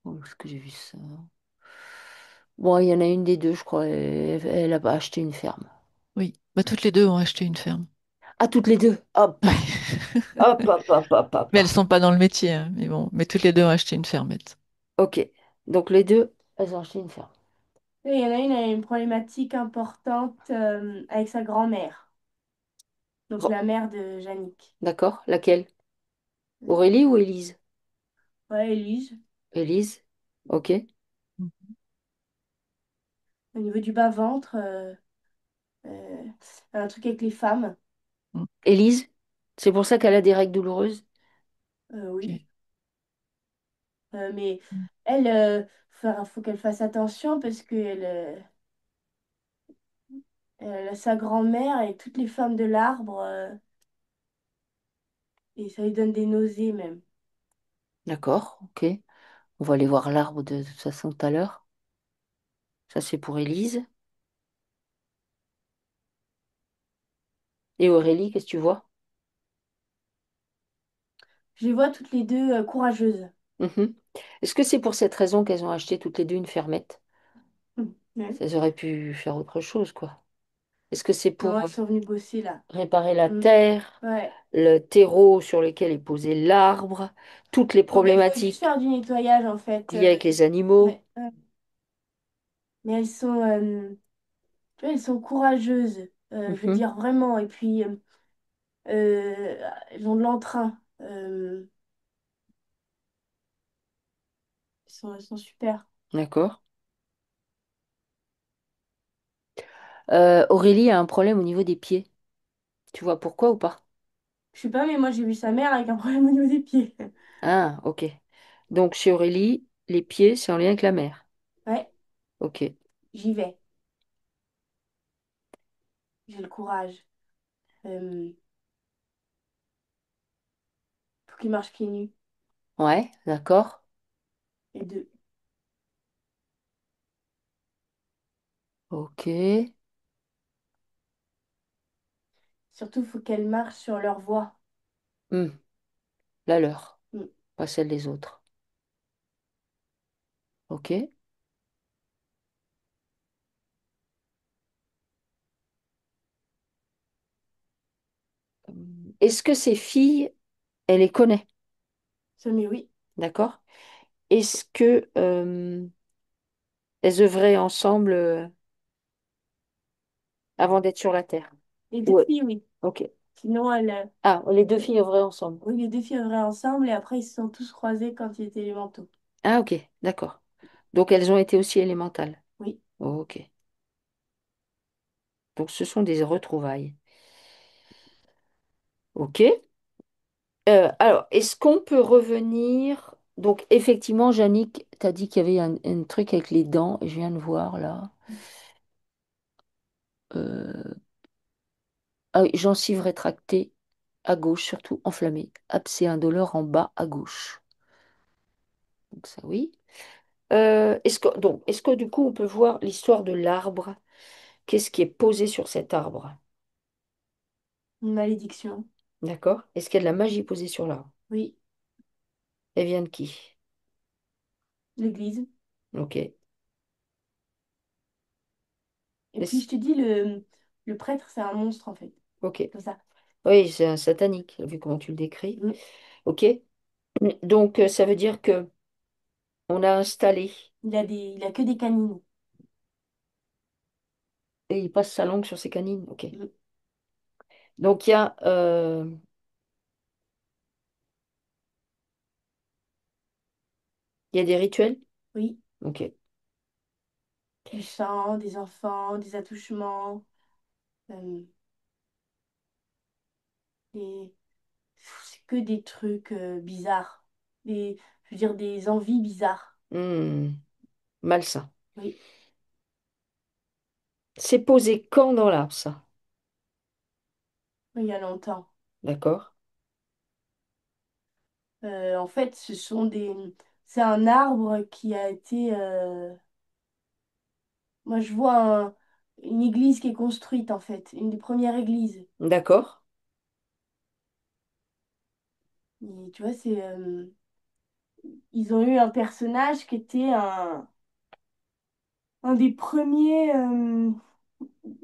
où est-ce que j'ai vu ça? Bon, il y en a une des deux, je crois. Elle a pas acheté une ferme. Oui. Bah, toutes les deux ont acheté une ferme. Ah, toutes les deux. Hop, hop, hop, hop, hop, hop, Mais elles hop. sont pas dans le métier, hein. Mais bon, mais toutes les deux ont acheté une fermette. Ok. Donc, les deux, elles ont acheté une ferme. Et il y en a une, elle a une problématique importante avec sa grand-mère, donc Bon, la mère de Yannick. d'accord. Laquelle? Euh, Aurélie ou Élise? ouais, Élise. Élise. Ok. Mm. Au niveau du bas-ventre, euh, un truc avec les femmes. Mm. Élise? C'est pour ça qu'elle a des règles douloureuses? Oui. Ok. Mais Mm. elle, faut qu'elle fasse attention parce que sa grand-mère et toutes les femmes de l'arbre, et ça lui donne des nausées même. D'accord, ok. On va aller voir l'arbre de toute façon tout à l'heure. Ça, c'est pour Élise. Et Aurélie, qu'est-ce que tu vois? Je les vois toutes les deux courageuses. Mhm. Est-ce que c'est pour cette raison qu'elles ont acheté toutes les deux une fermette? Ouais. Elles auraient pu faire autre chose, quoi. Est-ce que c'est Non, pour elles sont venues bosser là. réparer la Mm. terre, Ouais. le terreau sur lequel est posé l'arbre, toutes les Oh, ben, il faut juste problématiques faire du nettoyage en fait. liées avec les animaux? Ouais. Ouais. Mais tu vois, elles sont courageuses, je veux Mhm. dire vraiment. Et puis, elles ont de l'entrain. Elles sont super. D'accord. Aurélie a un problème au niveau des pieds. Tu vois pourquoi ou pas? Je sais pas, mais moi j'ai vu sa mère avec un problème au niveau des pieds. Ah, ok. Donc chez Aurélie, les pieds, c'est en lien avec la mer. Ouais, Ok. j'y vais. J'ai le courage. Euh, faut qu'il marche pieds nus. Ouais, d'accord. Et deux. Ok. Surtout, faut qu'elle marche sur leur voie. Hmm, la leur, Mm. pas celle des autres. Ok. Est-ce que ces filles, elle les connaît? Ça, mais oui. D'accord? Est-ce que elles œuvraient ensemble avant d'être sur la Terre? Les deux Ouais. filles, oui. Ok. Sinon, Ah, les deux filles œuvraient ensemble. oui, les deux filles œuvraient ensemble et après, ils se sont tous croisés quand ils étaient élémentaux. Ah, ok, d'accord. Donc elles ont été aussi élémentales. Oui. Ok. Donc ce sont des retrouvailles. Ok. Alors, est-ce qu'on peut revenir? Donc, effectivement, Yannick t'as dit qu'il y avait un truc avec les dents. Je viens de voir là. Euh, Ah oui, gencive rétractée à gauche, surtout enflammée. Abcès indolore en bas à gauche. Donc ça, oui. Est-ce que du coup, on peut voir l'histoire de l'arbre? Qu'est-ce qui est posé sur cet arbre? Une malédiction. D'accord? Est-ce qu'il y a de la magie posée sur l'arbre? Oui. Elle vient de qui? L'église. Ok. Et puis, Est-ce- je te dis, le prêtre, c'est un monstre, en fait. Ok. Comme ça. Oui, c'est un satanique, vu comment tu le décris. Mm. Ok. Donc, ça veut dire que on a installé Il a que des canines. et il passe sa langue sur ses canines. Ok. Mm. Donc, il y a des rituels. Oui. Ok. du sang, des enfants, des attouchements, euh, des... c'est que des trucs bizarres. Je veux dire, des envies bizarres. Hmm, malsain. Oui, C'est posé quand dans l'arbre, ça? il y a longtemps. D'accord? En fait, c'est un arbre qui a été... Moi, je vois une église qui est construite, en fait. Une des premières églises. D'accord? Et tu vois, ils ont eu un personnage qui était un des premiers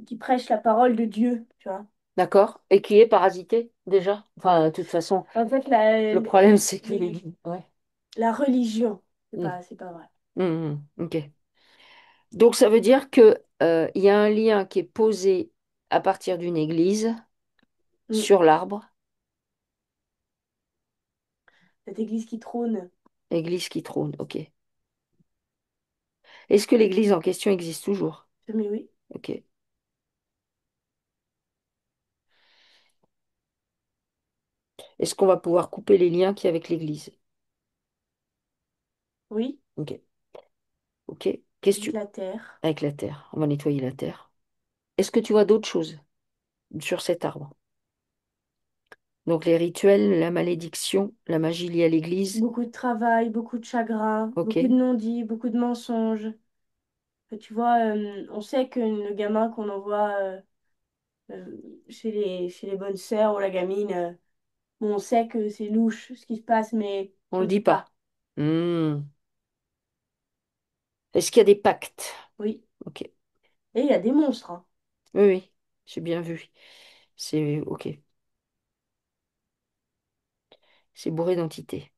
qui prêche la parole de Dieu, tu vois. D'accord. Et qui est parasité, déjà? Enfin, de toute façon, En fait, le problème, c'est que Ouais. la religion, Hmm, c'est pas vrai. ok. Donc, ça veut dire que, il y a un lien qui est posé à partir d'une église Mm. sur l'arbre, Cette église qui trône, église qui trône, ok. Est-ce que l'église en question existe toujours? mais oui, Ok. Est-ce qu'on va pouvoir couper les liens qu'il y a avec l'église? oui, Ok. Ok. Qu'est-ce que avec tu... la terre. Avec la terre. On va nettoyer la terre. Est-ce que tu vois d'autres choses sur cet arbre? Donc les rituels, la malédiction, la magie liée à l'église. Beaucoup de travail, beaucoup de chagrin, Ok. beaucoup de non-dits, beaucoup de mensonges. Tu vois, on sait que le gamin qu'on envoie euh, chez les bonnes sœurs ou la gamine, bon, on sait que c'est louche ce qui se passe, mais On on le le dit dit pas. pas. Hmm. Est-ce qu'il y a des pactes? Oui. Ok. Et il y a des monstres, hein. Oui, oui. J'ai bien vu. C'est ok. C'est bourré d'entités.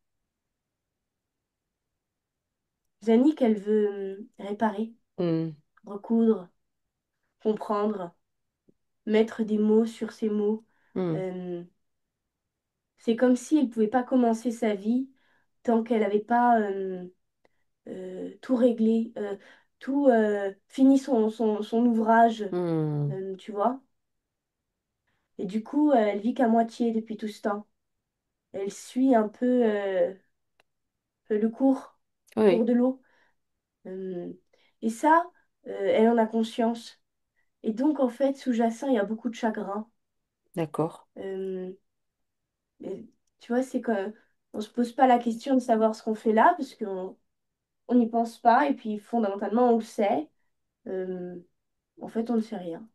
Zanik, elle veut réparer, Hmm. recoudre, comprendre, mettre des mots sur ces mots. Hmm. Euh, c'est comme si elle pouvait pas commencer sa vie tant qu'elle n'avait pas tout réglé, tout fini son ouvrage, Hmm. tu vois. Et du coup, elle vit qu'à moitié depuis tout ce temps. Elle suit un peu le cours Oui, de l'eau. Euh, et ça, elle en a conscience. Et donc, en fait, sous-jacent, il y a beaucoup de chagrin. d'accord. Euh, et tu vois, c'est que on se pose pas la question de savoir ce qu'on fait là, parce on n'y pense pas. Et puis, fondamentalement, on le sait. Euh, En fait, on ne sait rien.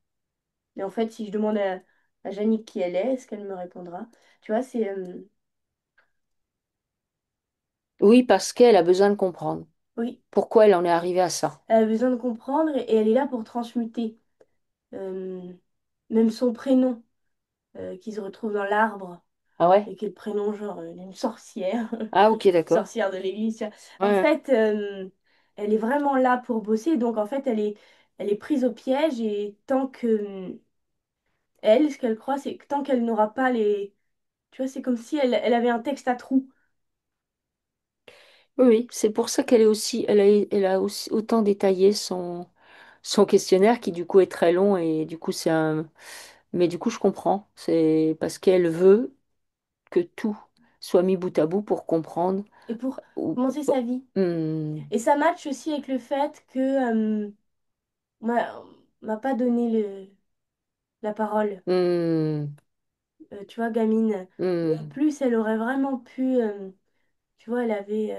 Et en fait, si je demande à Jannick qui elle est-ce qu'elle me répondra? Tu vois, Oui, parce qu'elle a besoin de comprendre oui, pourquoi elle en est arrivée à ça. elle a besoin de comprendre et elle est là pour transmuter. Euh, Même son prénom, qui se retrouve dans l'arbre, Ah ouais? et qui est le prénom genre d'une sorcière, Ah ok, d'accord. sorcière de l'église. Tu vois. En Ouais. fait, elle est vraiment là pour bosser, donc en fait, elle est prise au piège et tant que elle, ce qu'elle croit, c'est que tant qu'elle n'aura pas les... Tu vois, c'est comme si elle avait un texte à trous. Oui, oui, c'est pour ça qu'elle est aussi, elle a aussi autant détaillé son questionnaire qui du coup est très long et du coup c'est un, mais du coup je comprends. C'est parce qu'elle veut que tout soit mis bout à bout pour comprendre. Et pour Ou... commencer sa vie. Hmm, Et ça match aussi avec le fait que m'a pas donné la parole. hmm, Tu vois, gamine. Et en hmm. plus, elle aurait vraiment pu, tu vois, elle avait...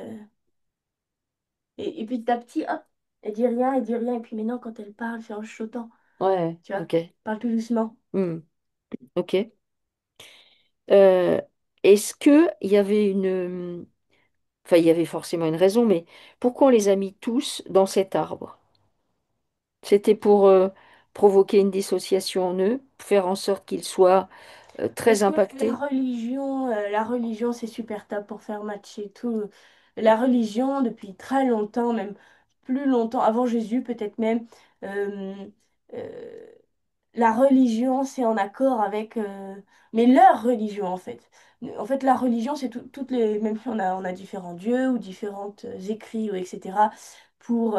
et petit à petit, hop, elle dit rien, elle dit rien. Et puis maintenant, quand elle parle, c'est en chuchotant. Ouais, Tu vois, ok. parle tout doucement. Hmm, ok. Euh, est-ce que il y avait une, enfin il y avait forcément une raison, mais pourquoi on les a mis tous dans cet arbre? C'était pour provoquer une dissociation en eux, faire en sorte qu'ils soient très Parce que impactés. la religion, c'est super top pour faire matcher tout. La religion, depuis très longtemps, même plus longtemps, avant Jésus peut-être même, euh, euh, la religion, c'est en accord avec... mais leur religion, en fait. En fait, la religion, c'est toutes les... Même si on a différents dieux ou différents écrits, ou etc., pour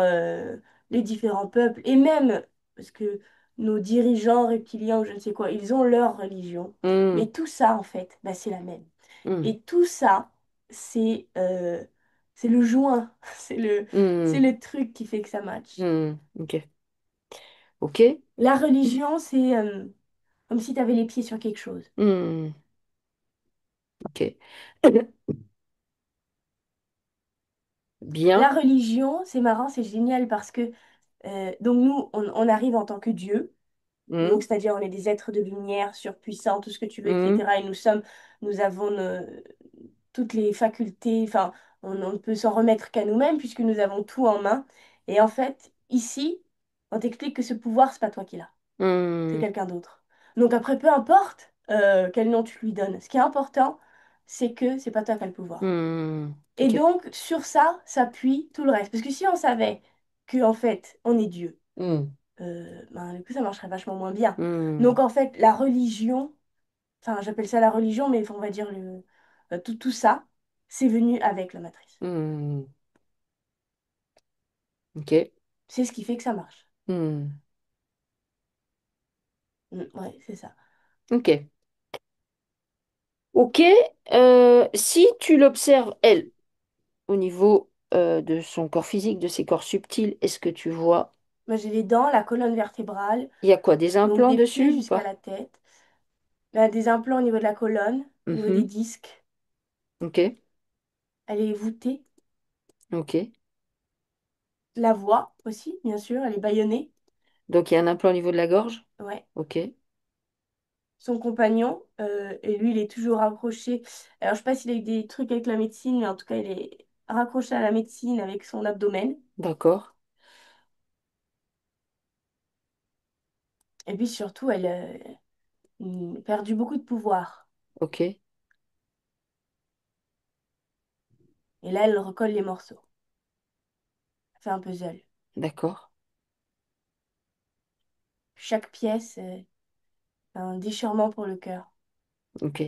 les différents peuples, et même, parce que nos dirigeants reptiliens ou je ne sais quoi, ils ont leur religion. Hmm, Mais tout ça, en fait, bah, c'est la même. hmm, Et tout ça, c'est c'est le joint, c'est hmm, le truc qui fait que ça match. hmm, ok. Ok. La religion, c'est comme si tu avais les pieds sur quelque chose. Hmm, ok. La Bien. religion, c'est marrant, c'est génial parce que donc nous, on arrive en tant que Dieu. Hmm, Donc, c'est-à-dire, on est des êtres de lumière, surpuissants, tout ce que tu veux, hmm, etc. Et nous avons toutes les facultés, enfin, on ne peut s'en remettre qu'à nous-mêmes puisque nous avons tout en main. Et en fait, ici, on t'explique que ce pouvoir, c'est pas toi qui l'as, c'est hmm, quelqu'un d'autre. Donc après, peu importe quel nom tu lui donnes, ce qui est important, c'est que c'est pas toi qui as le pouvoir. hmm, Et ok. donc, sur ça s'appuie tout le reste. Parce que si on savait que, en fait, on est Dieu, Hmm, ben, du coup, ça marcherait vachement moins bien. hmm, Donc, en fait, la religion, enfin, j'appelle ça la religion, mais on va dire tout ça, c'est venu avec la matrice. hmm, ok. C'est ce qui fait que ça marche. Hmm, Ouais, c'est ça. ok. Ok. Si tu l'observes, elle, au niveau de son corps physique, de ses corps subtils, est-ce que tu vois, Moi, j'ai les dents, la colonne vertébrale, il y a quoi, des donc implants des pieds dessus ou jusqu'à pas? la tête. Là, des implants au niveau de la colonne, au niveau des Mhm, disques. ok. Elle est voûtée. Ok. La voix aussi, bien sûr, elle est bâillonnée. Donc il y a un implant au niveau de la gorge? Ouais. Ok. Son compagnon, et lui, il est toujours accroché. Alors, je sais pas s'il a eu des trucs avec la médecine, mais en tout cas, il est raccroché à la médecine avec son abdomen. D'accord. Et puis surtout, elle a perdu beaucoup de pouvoir. Ok. Et là, elle recolle les morceaux. Elle fait un puzzle. D'accord. Chaque pièce, un déchirement pour le cœur. Ok.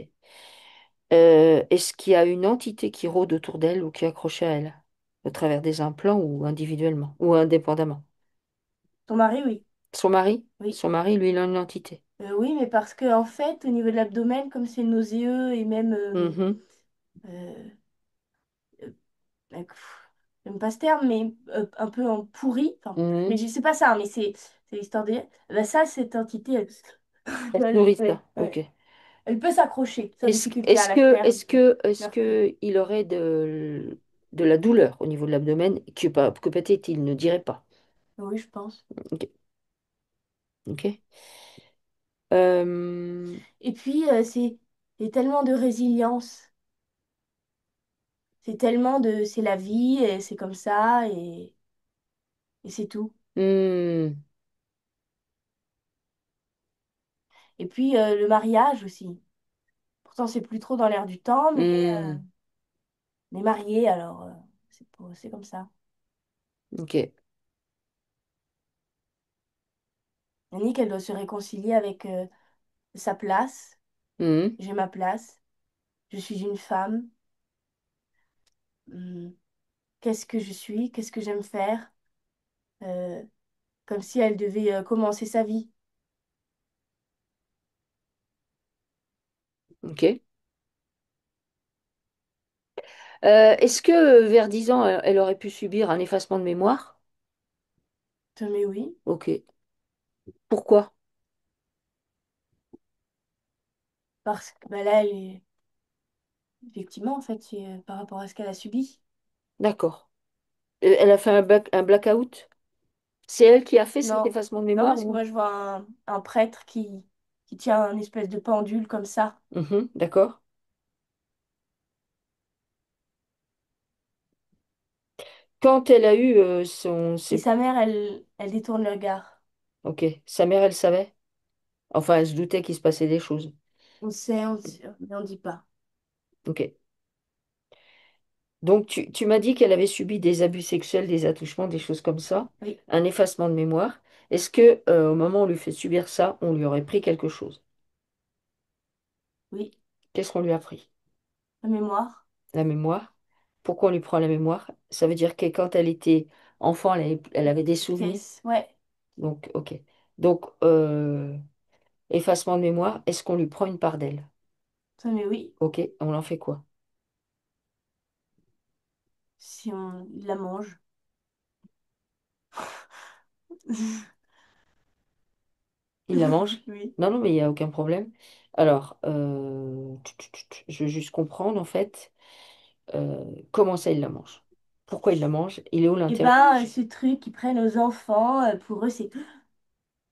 Est-ce qu'il y a une entité qui rôde autour d'elle ou qui est accrochée à elle, au travers des implants ou individuellement, ou indépendamment? Ton mari, oui. Son mari? Oui. Son mari, lui, il a une entité. Oui, mais parce que en fait, au niveau de l'abdomen, comme c'est nauséeux et même Mhm, euh, j'aime pas ce terme, mais un peu en pourri. Enfin, mais mhm. je sais pas ça, mais c'est l'histoire de. Bah, ça, cette entité, elle, Elle se nourrit de ouais, ça. Ok. ouais. Elle peut s'accrocher, sans Est-ce, difficulté à est-ce la que, chair est-ce que, est-ce meurtrie. que il aurait de la douleur au niveau de l'abdomen que peut-être il ne dirait pas. Oui, je pense. Ok. Ok. Euh, Et puis, c'est tellement de résilience. C'est tellement de. C'est la vie, et c'est comme ça, et c'est tout. hmm, Et puis, le mariage aussi. Pourtant, c'est plus trop dans l'air du temps, mais hmm, on est mariés, alors c'est comme ça. ok. Yannick, elle doit se réconcilier avec sa place. Hmm, J'ai ma place. Je suis une femme. Hmm. Qu'est-ce que je suis? Qu'est-ce que j'aime faire? Euh, Comme si elle devait commencer sa vie. ok. Est-ce que vers 10 ans, elle aurait pu subir un effacement de mémoire? Mais oui, Ok. Pourquoi? parce que bah, là, effectivement, en fait, c'est par rapport à ce qu'elle a subi. D'accord. Elle a fait un blackout? C'est elle qui a fait cet Non, effacement de non, mémoire parce que ou... moi, je vois un prêtre qui tient un espèce de pendule comme ça. Mhm, d'accord. Quand elle a eu Et sa mère, elle détourne le regard. Ok. Sa mère, elle savait? Enfin, elle se doutait qu'il se passait des choses. On sait, mais on dit pas. Ok. Donc, tu m'as dit qu'elle avait subi des abus sexuels, des attouchements, des choses comme ça, Oui, un effacement de mémoire. Est-ce que, au moment où on lui fait subir ça, on lui aurait pris quelque chose? oui, Qu'est-ce qu'on lui a pris? la mémoire. La mémoire. Pourquoi on lui prend la mémoire? Ça veut dire que quand elle était enfant, elle avait des souvenirs. Tristesse. Ouais. Donc, ok. Donc, effacement de mémoire, est-ce qu'on lui prend une part d'elle? Ça, mais oui, Ok, on en fait quoi? si on la mange. Il la mange? Oui. Non, non, mais il n'y a aucun problème. Alors, je veux juste comprendre, en fait, comment ça, il la mange? Pourquoi il la mange? Il est où Et l'intérêt? ben, ce truc, ils prennent aux enfants, pour eux, c'est,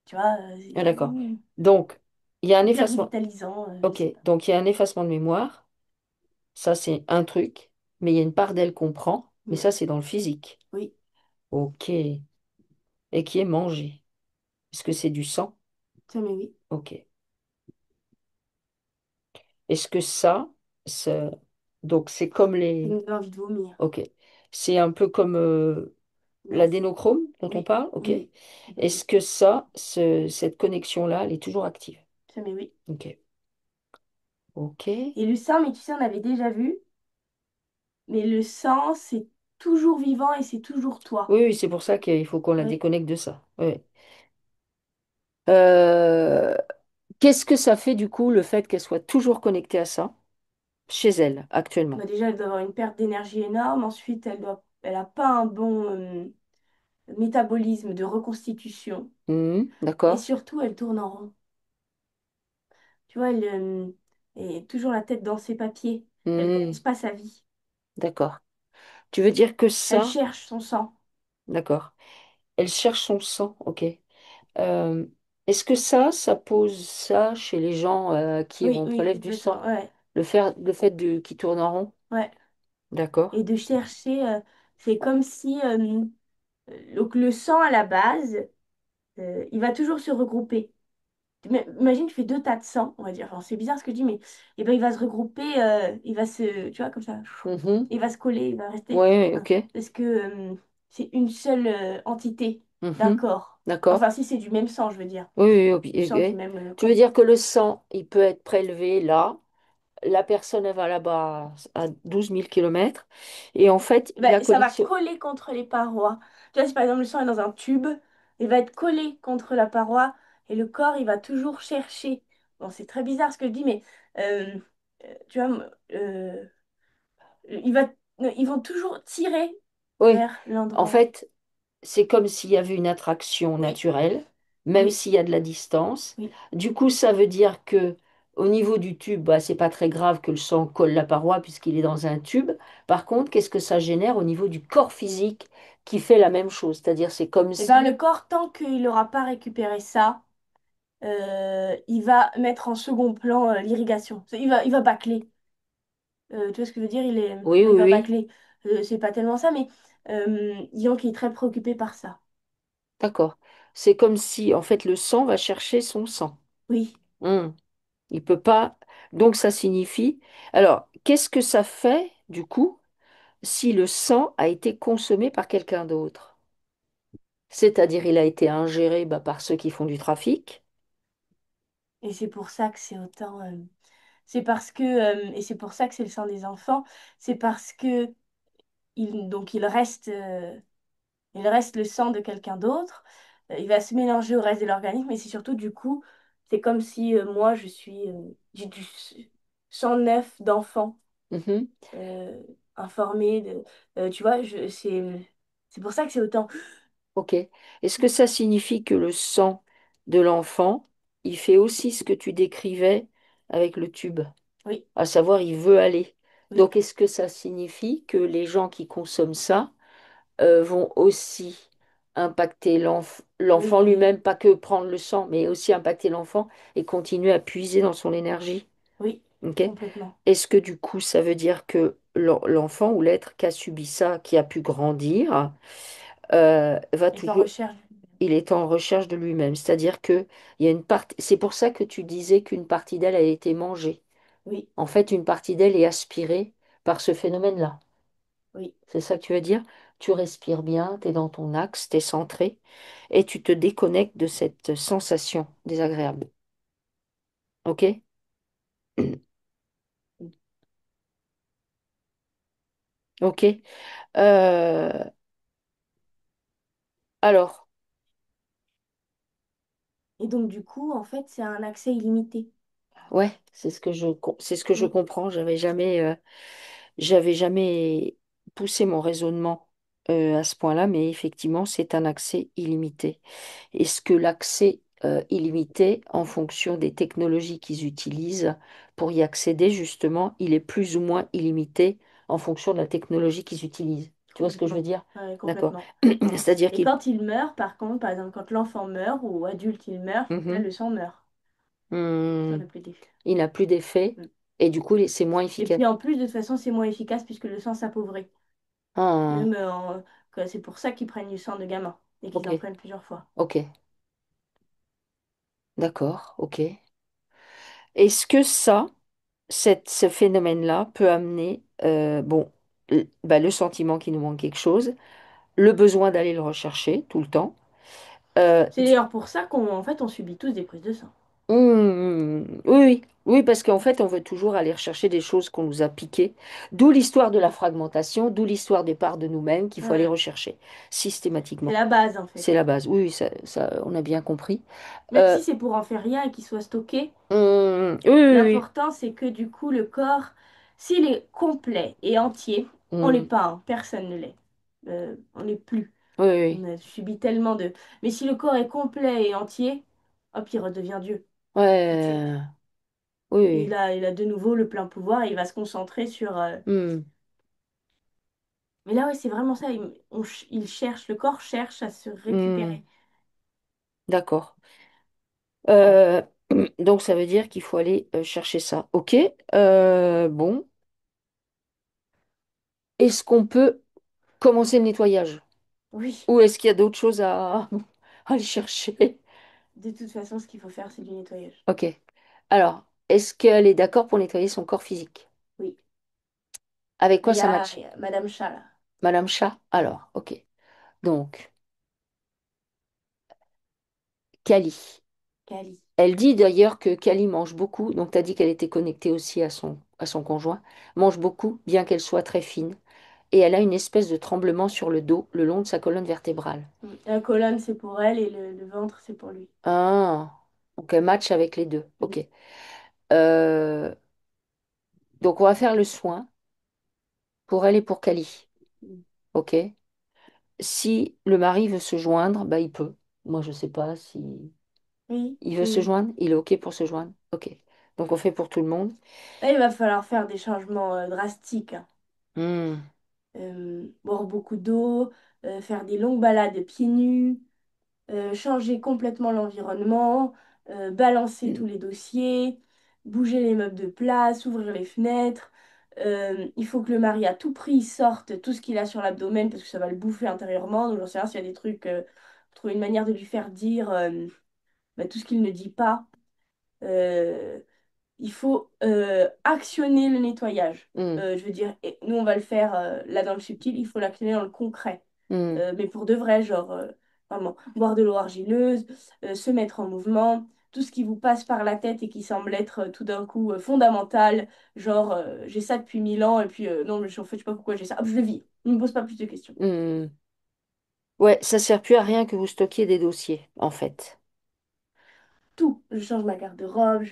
tu vois, Ah, d'accord. Donc, il y a un hyper effacement. revitalisant, je Ok, sais pas. donc il y a un effacement de mémoire. Ça, c'est un truc. Mais il y a une part d'elle qu'on prend. Mais Mm. ça, c'est dans le physique. Oui, Ok. Et qui est mangé. Est-ce que c'est du sang? ça, mais oui. Ok. Est-ce que ça, ça... Donc, c'est comme Ça les... nous donne envie de vomir. Ok. C'est un peu comme Non. l'adénochrome dont on Oui, parle. Ok. oui, Est-ce que ça, cette connexion-là, elle est toujours active? ça, mais oui. Ok. Ok. Oui, Et le sang, mais tu sais, on avait déjà vu, mais le sang, c'est toujours vivant et c'est toujours toi. oui, c'est pour ça qu'il faut qu'on la Oui. déconnecte de ça. Oui. Euh, Qu'est-ce que ça fait du coup, le fait qu'elle soit toujours connectée à ça, chez elle, Bah actuellement? déjà, elle doit avoir une perte d'énergie énorme. Ensuite, elle a pas un bon métabolisme de reconstitution. Et D'accord. surtout, elle tourne en rond. Tu vois, elle est toujours la tête dans ses papiers. Elle Hmm, commence pas sa vie. d'accord. Tu veux dire que Elle ça, cherche son sang. d'accord. Elle cherche son sang, ok. Euh, Est-ce que ça pose ça chez les gens qui Oui, oui, prélèvent du complètement. sang? Ouais, Le fait qui tourne en rond? ouais. D'accord. Et de chercher, c'est comme si donc le sang à la base, il va toujours se regrouper. Mais imagine, tu fais deux tas de sang, on va dire. Enfin, c'est bizarre ce que je dis, mais eh ben, il va se regrouper, il va se, tu vois, comme ça, Mhm. il va se coller, il va rester. Ouais, Hein, ok. parce que c'est une seule entité d'un Mhm. corps. D'accord. Enfin, si c'est du même sang, je veux dire. Oui, oui, ok, Du sang du ok. même Tu veux camp. dire que le sang, il peut être prélevé là, la personne, elle va là-bas à 12 000 kilomètres, et en fait, Eh ben, la ça va connexion... coller contre les parois. Tu vois, si par exemple le sang est dans un tube, il va être collé contre la paroi et le corps, il va toujours chercher. Bon, c'est très bizarre ce que je dis, mais euh, tu vois, il va, ils vont toujours tirer Oui, vers en l'endroit. fait, c'est comme s'il y avait une attraction Oui, naturelle, même oui, s'il y a de la distance. oui. Du coup, ça veut dire que au niveau du tube, bah, c'est pas très grave que le sang colle la paroi puisqu'il est dans un tube. Par contre, qu'est-ce que ça génère au niveau du corps physique qui fait la même chose? C'est-à-dire, c'est comme Et ben le si... corps, tant qu'il n'aura pas récupéré ça, il va mettre en second plan l'irrigation. Il va bâcler. Tu vois ce que je veux dire? Oui, Il oui, va oui, bâcler. C'est pas tellement ça, mais disons qu'il est très préoccupé par ça. d'accord. C'est comme si, en fait, le sang va chercher son sang. Oui. Hmm. Il peut pas... Donc, ça signifie... Alors, qu'est-ce que ça fait, du coup, si le sang a été consommé par quelqu'un d'autre? C'est-à-dire, il a été ingéré bah, par ceux qui font du trafic. Et c'est pour ça que c'est autant. C'est parce que. Et c'est pour ça que c'est le sang des enfants. C'est parce que donc il reste le sang de quelqu'un d'autre. Il va se mélanger au reste de l'organisme. Mais c'est surtout du coup, c'est comme si moi j'ai du sang neuf d'enfant Mhm. euh, informé tu vois, c'est pour ça que c'est autant. Ok. Est-ce que ça signifie que le sang de l'enfant, il fait aussi ce que tu décrivais avec le tube, Oui, à savoir, il veut aller. oui, Donc, est-ce que ça signifie que les gens qui consomment ça vont aussi impacter oui, l'enfant oui, lui-même, pas que prendre le sang, mais aussi impacter l'enfant et continuer à puiser dans son énergie? oui, Ok. complètement. Est-ce que du coup, ça veut dire que l'enfant ou l'être qui a subi ça, qui a pu grandir, va Et en toujours, recherche. il est en recherche de lui-même. C'est-à-dire que il y a une partie, c'est pour ça que tu disais qu'une partie d'elle a été mangée. Oui, En fait, une partie d'elle est aspirée par ce phénomène-là. oui, C'est ça que tu veux dire? Tu respires bien, tu es dans ton axe, tu es centré et tu te déconnectes de cette sensation désagréable. OK? OK. Euh, Alors, Et donc, du coup, en fait, c'est un accès illimité. ouais, c'est ce que je Mm. comprends. J'avais jamais poussé mon raisonnement à ce point-là, mais effectivement, c'est un accès illimité. Est-ce que l'accès illimité, en fonction des technologies qu'ils utilisent pour y accéder, justement, il est plus ou moins illimité en fonction de la technologie qu'ils utilisent? Tu vois ce que je veux Complètement. dire? Ouais, D'accord. complètement. C'est-à-dire Et qu'il quand il meurt, par contre, par exemple, quand l'enfant meurt ou adulte il meurt, là, Mhm. le sang meurt. Ça Hmm, fait plus d'effet. il n'a plus d'effet Mm. et du coup, c'est moins Et efficace. puis en plus, de toute façon, c'est moins efficace puisque le sang s'appauvrit. Ah, Même c'est pour ça qu'ils prennent du sang de gamin et qu'ils ok, en prennent plusieurs fois. ok, d'accord, ok. Est-ce que ce phénomène-là peut amener, bon, bah, le sentiment qu'il nous manque quelque chose, le besoin d'aller le rechercher tout le temps. C'est d'ailleurs pour ça qu'on en fait, on subit tous des prises de sang. Oui, oui, oui, parce qu'en fait, on veut toujours aller rechercher des choses qu'on nous a piquées. D'où l'histoire de la fragmentation, d'où l'histoire des parts de nous-mêmes qu'il faut aller Ouais. rechercher C'est systématiquement. la base en C'est fait. la base. Oui, oui, ça, on a bien compris. Même Euh, si c'est pour en faire rien et qu'il soit stocké, oui, oui, l'important c'est que du coup le corps, s'il est complet et entier, oui. on l'est pas, hein, personne ne l'est. On n'est plus. Oui, On oui. a subi tellement de. Mais si le corps est complet et entier, hop, il redevient Dieu tout de suite. Ouais, Et oui, là, il a de nouveau le plein pouvoir et il va se concentrer sur. oui. Mais là, ouais, c'est vraiment ça. Il cherche, le corps cherche à se Hmm, récupérer. d'accord. Ouais. Euh, donc, ça veut dire qu'il faut aller chercher ça. Ok. Bon. Est-ce qu'on peut commencer le nettoyage? Oui. Ou est-ce qu'il y a d'autres choses à aller chercher? De toute façon, ce qu'il faut faire, c'est du nettoyage. Ok. Alors, est-ce qu'elle est d'accord pour nettoyer son corps physique? Oui. Avec Mais quoi ça match? il y a Madame Chat, là. Madame Chat? Mm. Alors, ok. Donc, Kali. Cali. Elle dit d'ailleurs que Kali mange beaucoup, donc tu as dit qu'elle était connectée aussi à son conjoint, mange beaucoup, bien qu'elle soit très fine, et elle a une espèce de tremblement sur le dos, le long de sa colonne vertébrale. Mm. La colonne, c'est pour elle et le ventre, c'est pour lui. Ah, donc elle match avec les deux. Mm. Ok. Euh, donc on va faire le soin pour elle et pour Kali. Mm. Ok. Si le mari veut se joindre, bah il peut. Moi, je sais pas si Oui, il veut se c'est. joindre. Il est ok pour se joindre. Ok. Donc on fait pour tout le monde. Là, il va falloir faire des changements drastiques, hein. Hmm, Boire beaucoup d'eau, faire des longues balades pieds nus, changer complètement l'environnement, balancer tous les dossiers, bouger les meubles de place, ouvrir les fenêtres. Il faut que le mari à tout prix sorte tout ce qu'il a sur l'abdomen parce que ça va le bouffer intérieurement. Donc j'en sais rien s'il y a des trucs, trouver une manière de lui faire dire bah, tout ce qu'il ne dit pas. Euh, il faut actionner le nettoyage. hmm, Je veux dire, et nous on va le faire là dans le subtil, il faut l'actionner dans le concret. hmm, Mais pour de vrai, genre vraiment boire de l'eau argileuse, se mettre en mouvement, tout ce qui vous passe par la tête et qui semble être tout d'un coup fondamental, genre j'ai ça depuis 1000 ans et puis non, mais en fait, je sais pas pourquoi j'ai ça. Hop, je le vis. Ne me pose pas plus de questions. hmm. Ouais, ça sert plus à rien que vous stockiez des dossiers, en fait. Tout. Je change ma garde-robe,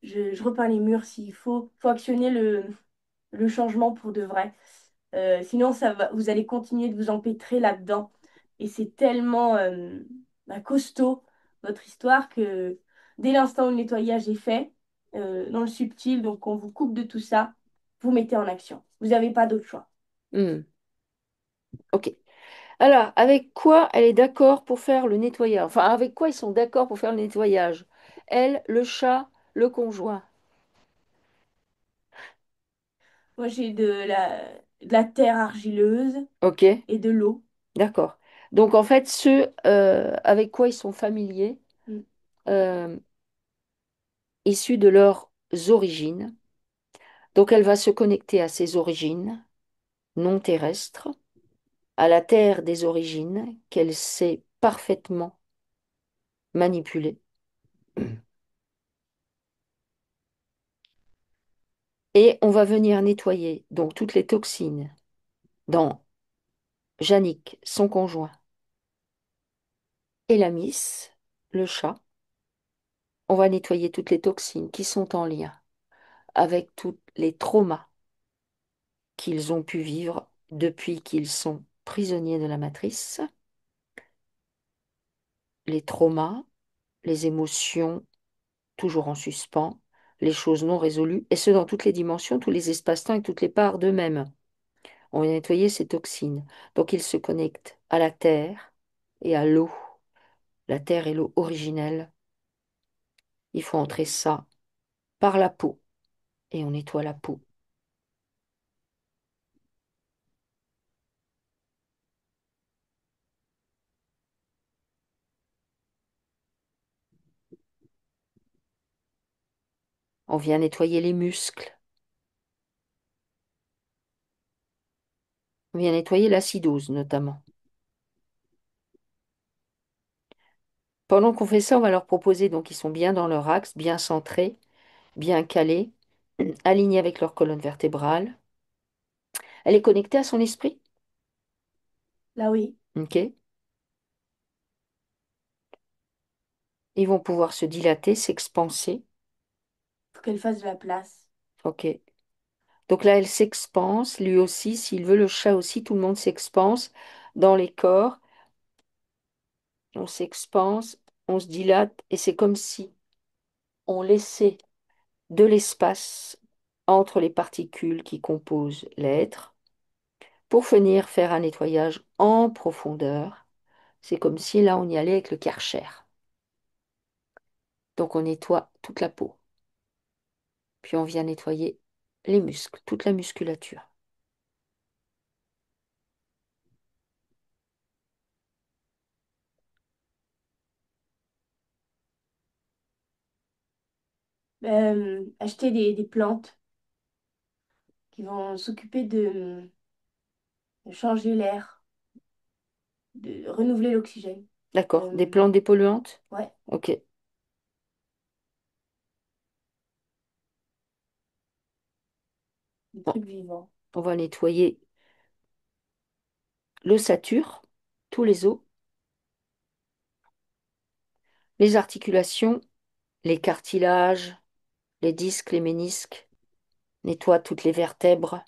je repeins les murs s'il faut. Faut actionner le changement pour de vrai. Sinon, vous allez continuer de vous empêtrer là-dedans. Et c'est tellement bah, costaud, votre histoire, que dès l'instant où le nettoyage est fait, dans le subtil, donc on vous coupe de tout ça, vous mettez en action. Vous n'avez pas d'autre choix. Hmm, ok. Alors, avec quoi elle est d'accord pour faire le nettoyage? Enfin, avec quoi ils sont d'accord pour faire le nettoyage? Elle, le chat, le conjoint. Moi, j'ai de la terre argileuse Ok, et de l'eau. d'accord. Donc, en fait, ceux avec quoi ils sont familiers, Mm. euh, issus de leurs origines. Donc, elle va se connecter à ses origines non terrestres, à la terre des origines qu'elle sait parfaitement manipuler. Et on va venir nettoyer donc toutes les toxines dans Yannick, son conjoint, et la miss, le chat. On va nettoyer toutes les toxines qui sont en lien avec tous les traumas qu'ils ont pu vivre depuis qu'ils sont prisonniers de la matrice, les traumas, les émotions toujours en suspens, les choses non résolues, et ce dans toutes les dimensions, tous les espaces-temps et toutes les parts d'eux-mêmes. On va nettoyer ces toxines. Donc ils se connectent à la terre et à l'eau. La terre et l'eau originelle. Il faut entrer ça par la peau et on nettoie la peau. On vient nettoyer les muscles. On vient nettoyer l'acidose notamment. Pendant qu'on fait ça, on va leur proposer, donc ils sont bien dans leur axe, bien centrés, bien calés, alignés avec leur colonne vertébrale. Elle est connectée à son esprit, Là, oui, ok? Ils vont pouvoir se dilater, s'expanser, faut qu'elle fasse de la place. ok? Donc là, elle s'expanse, lui aussi, s'il veut, le chat aussi, tout le monde s'expanse dans les corps. On s'expanse, on se dilate, et c'est comme si on laissait de l'espace entre les particules qui composent l'être pour venir faire un nettoyage en profondeur. C'est comme si là, on y allait avec le Karcher. Donc on nettoie toute la peau, puis on vient nettoyer les muscles, toute la musculature. Acheter des plantes qui vont s'occuper de changer l'air, de renouveler l'oxygène. D'accord? Des Euh, plantes dépolluantes? ouais, Ok. des Bon, trucs vivants. on va nettoyer l'ossature, tous les os, les articulations, les cartilages, les disques, les ménisques, nettoie toutes les vertèbres.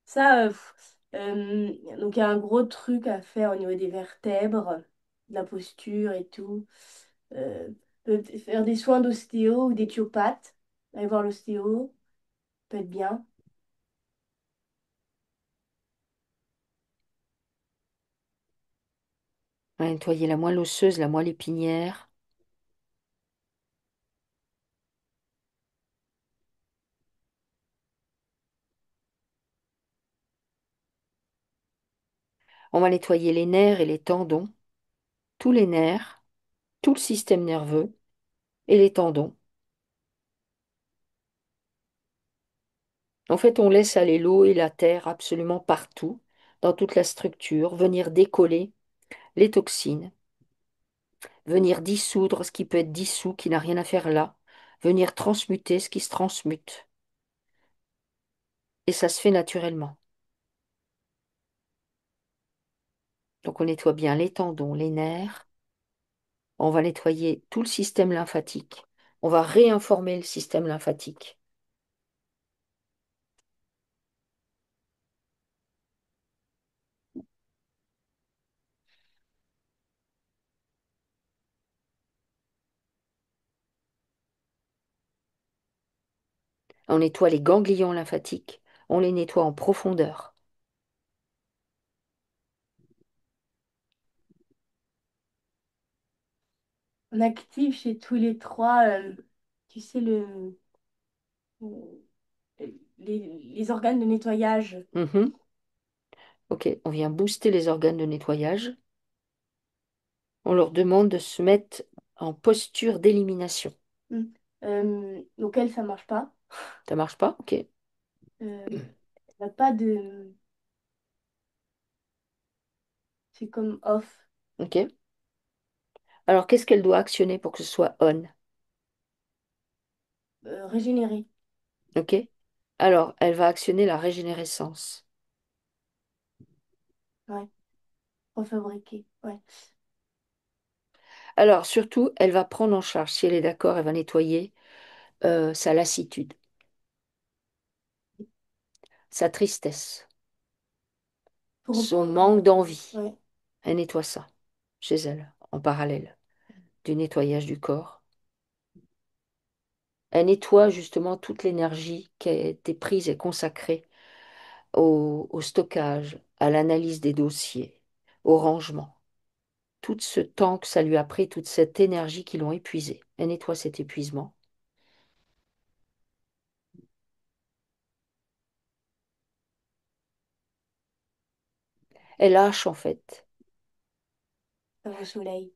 Ça, donc il y a un gros truc à faire au niveau des vertèbres, de la posture et tout. Faire des soins d'ostéo ou d'éthiopathe. Aller voir l'ostéo, peut être bien. On va nettoyer la moelle osseuse, la moelle épinière. On va nettoyer les nerfs et les tendons, tous les nerfs, tout le système nerveux et les tendons. En fait, on laisse aller l'eau et la terre absolument partout, dans toute la structure, venir décoller les toxines, venir dissoudre ce qui peut être dissous, qui n'a rien à faire là, venir transmuter ce qui se transmute. Et ça se fait naturellement. Donc on nettoie bien les tendons, les nerfs, on va nettoyer tout le système lymphatique, on va réinformer le système lymphatique. On nettoie les ganglions lymphatiques, on les nettoie en profondeur. On active chez tous les trois, tu sais, euh, les organes de nettoyage. Mhm. Ok, on vient booster les organes de nettoyage. On leur demande de se mettre en posture d'élimination. Hmm. Donc elle, ça marche pas. Ça marche pas? Ok. Elle n'a pas de... C'est comme off, Ok. Alors, qu'est-ce qu'elle doit actionner pour que ce soit on? régénérer. Ok. Alors, elle va actionner la régénérescence. Ouais, refabriquer. Ouais. Alors, surtout, elle va prendre en charge, si elle est d'accord, elle va nettoyer sa lassitude, sa tristesse, Pour... son manque d'envie. Ouais. Elle nettoie ça chez elle, en parallèle du nettoyage du corps. Elle nettoie justement toute l'énergie qui a été prise et consacrée au stockage, à l'analyse des dossiers, au rangement. Tout ce temps que ça lui a pris, toute cette énergie qui l'ont épuisé. Elle nettoie cet épuisement. Elle lâche en fait. Au soleil.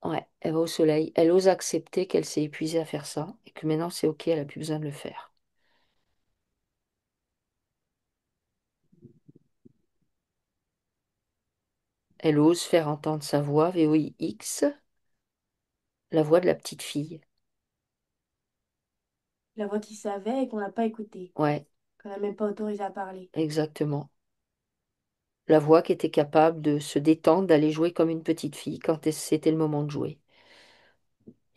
Ouais, elle va au soleil. Elle ose accepter qu'elle s'est épuisée à faire ça et que maintenant c'est ok, elle n'a plus besoin de le faire. Elle ose faire entendre sa voix VOIX, la voix de la petite fille. La voix qui savait et qu'on n'a pas écoutée, Ouais, qu'on n'a même pas autorisé à parler. exactement. La voix qui était capable de se détendre, d'aller jouer comme une petite fille quand c'était le moment de jouer.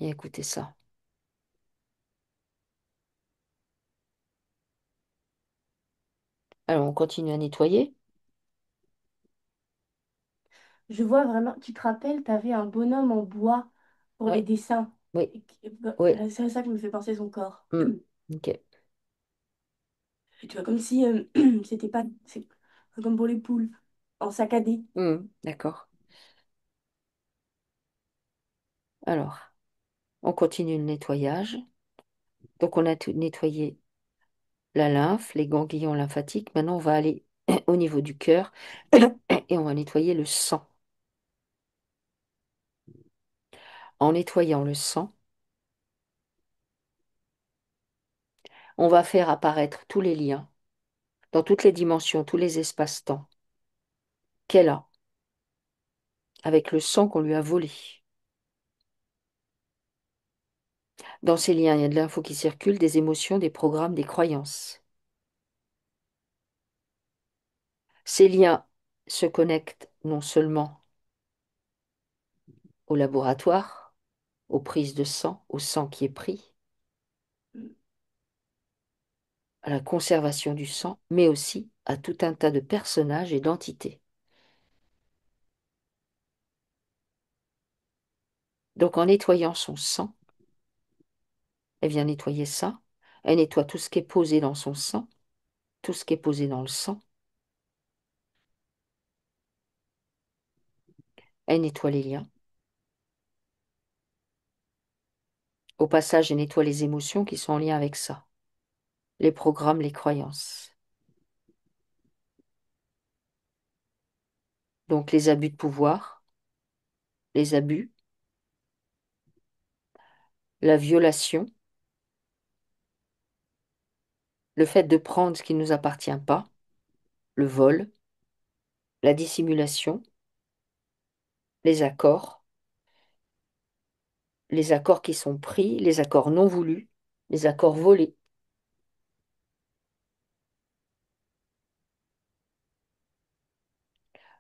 Et écoutez ça. Alors on continue à nettoyer. Je vois vraiment, tu te rappelles, tu avais un bonhomme en bois pour les Ouais, dessins. oui, oui. Voilà, c'est ça qui me fait penser son corps. Hmm, ok. Et tu vois, comme si c'était pas. C'est comme pour les poules, en saccadé. Hmm, d'accord. Alors, on continue le nettoyage. Donc on a tout nettoyé la lymphe, les ganglions lymphatiques. Maintenant, on va aller au niveau du cœur et on va nettoyer le sang. En nettoyant le sang, on va faire apparaître tous les liens, dans toutes les dimensions, tous les espaces-temps qu'elle a avec le sang qu'on lui a volé. Dans ces liens, il y a de l'info qui circule, des émotions, des programmes, des croyances. Ces liens se connectent non seulement au laboratoire, aux prises de sang, au sang qui est pris, à la conservation du sang, mais aussi à tout un tas de personnages et d'entités. Donc en nettoyant son sang, elle vient nettoyer ça, elle nettoie tout ce qui est posé dans son sang, tout ce qui est posé dans le sang, elle nettoie les liens. Au passage, elle nettoie les émotions qui sont en lien avec ça, les programmes, les croyances. Donc les abus de pouvoir, les abus, la violation, le fait de prendre ce qui ne nous appartient pas, le vol, la dissimulation, les accords qui sont pris, les accords non voulus, les accords volés.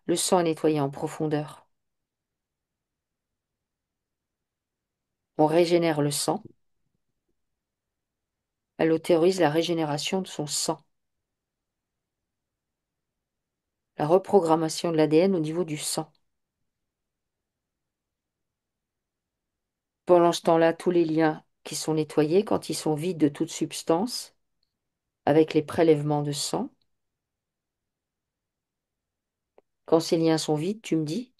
Le sang est nettoyé en profondeur. On régénère le sang. Elle autorise la régénération de son sang, la reprogrammation de l'ADN au niveau du sang. Pendant ce temps-là, tous les liens qui sont nettoyés, quand ils sont vides de toute substance, avec les prélèvements de sang, quand ces liens sont vides, tu me dis,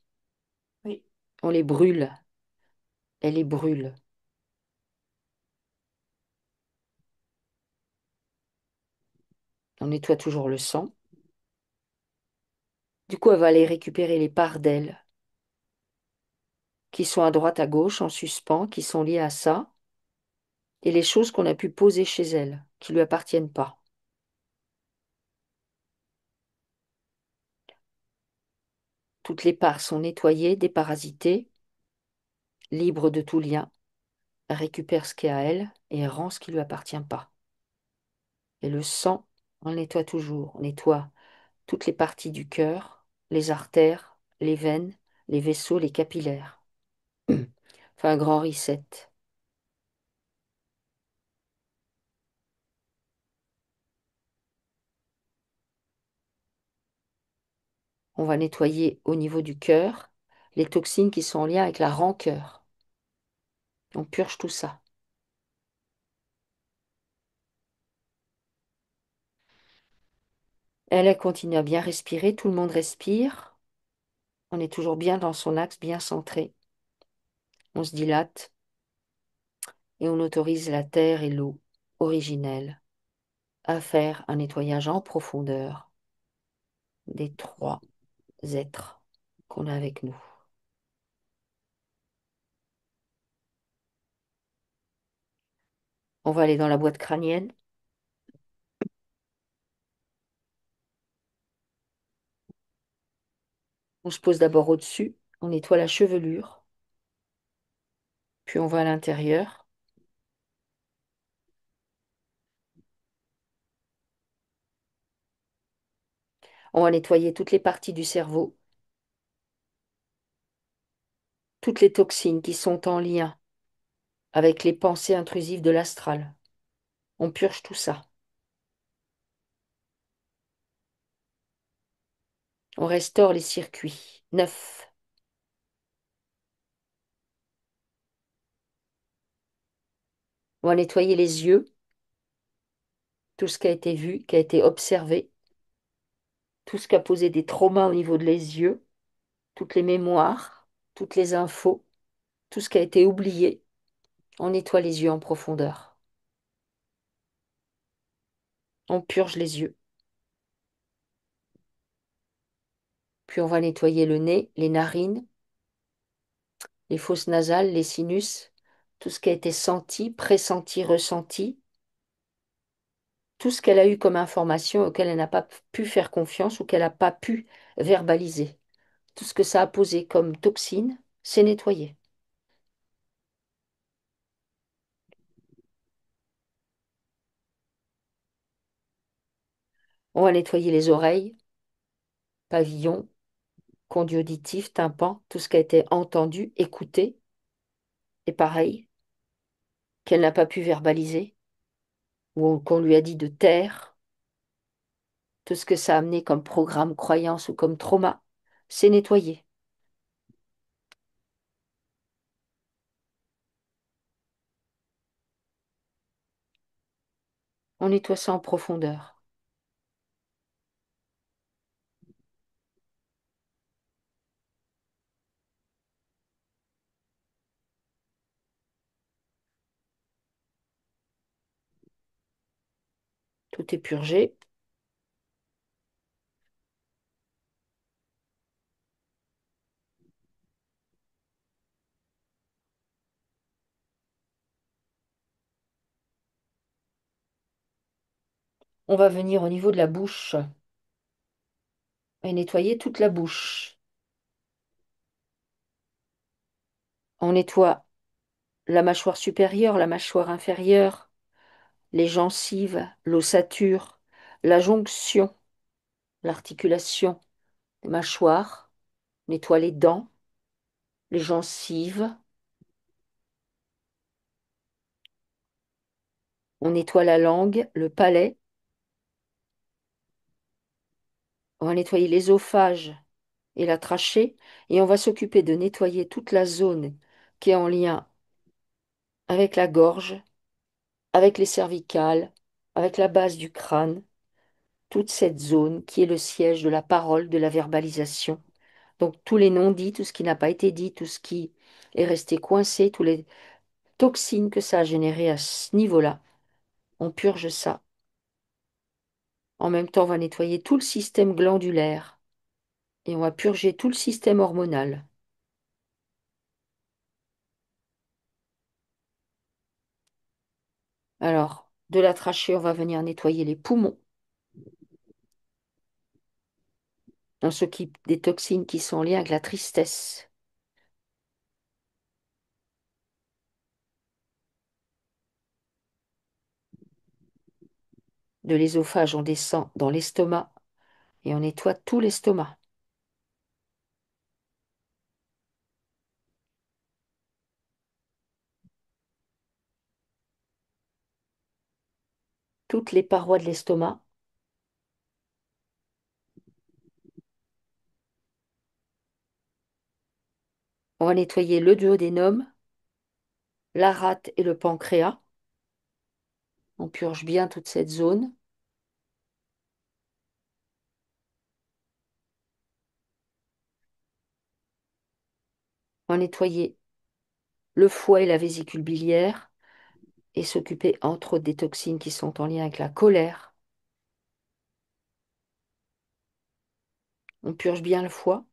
Oui. on les brûle. Elle les brûle. On nettoie toujours le sang. Du coup, elle va aller récupérer les parts d'elle qui sont à droite, à gauche, en suspens, qui sont liées à ça, et les choses qu'on a pu poser chez elle, qui lui appartiennent pas. Toutes les parts sont nettoyées, déparasitées, libres de tout lien. Elle récupère ce qui est à elle et elle rend ce qui lui appartient pas. Et le sang, on le nettoie toujours. On nettoie toutes les parties du cœur, les artères, les veines, les vaisseaux, les capillaires. fait un grand reset. On va nettoyer au niveau du cœur les toxines qui sont en lien avec la rancœur. On purge tout ça. Elle continue à bien respirer, tout le monde respire. On est toujours bien dans son axe, bien centré. On se dilate et on autorise la terre et l'eau originelle à faire un nettoyage en profondeur des trois êtres qu'on a avec nous. On va aller dans la boîte crânienne. On se pose d'abord au-dessus, on nettoie la chevelure, puis on va à l'intérieur. On va nettoyer toutes les parties du cerveau, toutes les toxines qui sont en lien avec les pensées intrusives de l'astral. On purge tout ça. On restaure les circuits neufs. On va nettoyer les yeux, tout ce qui a été vu, qui a été observé, tout ce qui a posé des traumas au niveau de les yeux, toutes les mémoires, toutes les infos, tout ce qui a été oublié. On nettoie les yeux en profondeur. On purge les yeux. Puis on va nettoyer le nez, les narines, les fosses nasales, les sinus, tout ce qui a été senti, pressenti, ressenti, tout ce qu'elle a eu comme information auquel elle n'a pas pu faire confiance ou qu'elle n'a pas pu verbaliser. Tout ce que ça a posé comme toxine, c'est nettoyé. On va nettoyer les oreilles, pavillon, conduit auditif, tympan, tout ce qui a été entendu, écouté, et pareil, qu'elle n'a pas pu verbaliser, ou qu'on lui a dit de taire, tout ce que ça a amené comme programme, croyance ou comme trauma, c'est nettoyé. On nettoie ça en profondeur. Tout est purgé. On va venir au niveau de la bouche et nettoyer toute la bouche. On nettoie la mâchoire supérieure, la mâchoire inférieure, les gencives, l'ossature, la jonction, l'articulation des mâchoires. On nettoie les dents, les gencives. On nettoie la langue, le palais. On va nettoyer l'ésophage et la trachée. Et on va s'occuper de nettoyer toute la zone qui est en lien avec la gorge, avec les cervicales, avec la base du crâne, toute cette zone qui est le siège de la parole, de la verbalisation. Donc tous les non-dits, tout ce qui n'a pas été dit, tout ce qui est resté coincé, toutes les toxines que ça a généré à ce niveau-là, on purge ça. En même temps, on va nettoyer tout le système glandulaire et on va purger tout le système hormonal. Alors, de la trachée, on va venir nettoyer les poumons. On s'occupe des toxines qui sont liées avec la tristesse. De l'ésophage, on descend dans l'estomac et on nettoie tout l'estomac. toutes les parois de l'estomac. On va nettoyer le duodénum, la rate et le pancréas. On purge bien toute cette zone. On va nettoyer le foie et la vésicule biliaire et s'occuper entre autres des toxines qui sont en lien avec la colère. On purge bien le foie.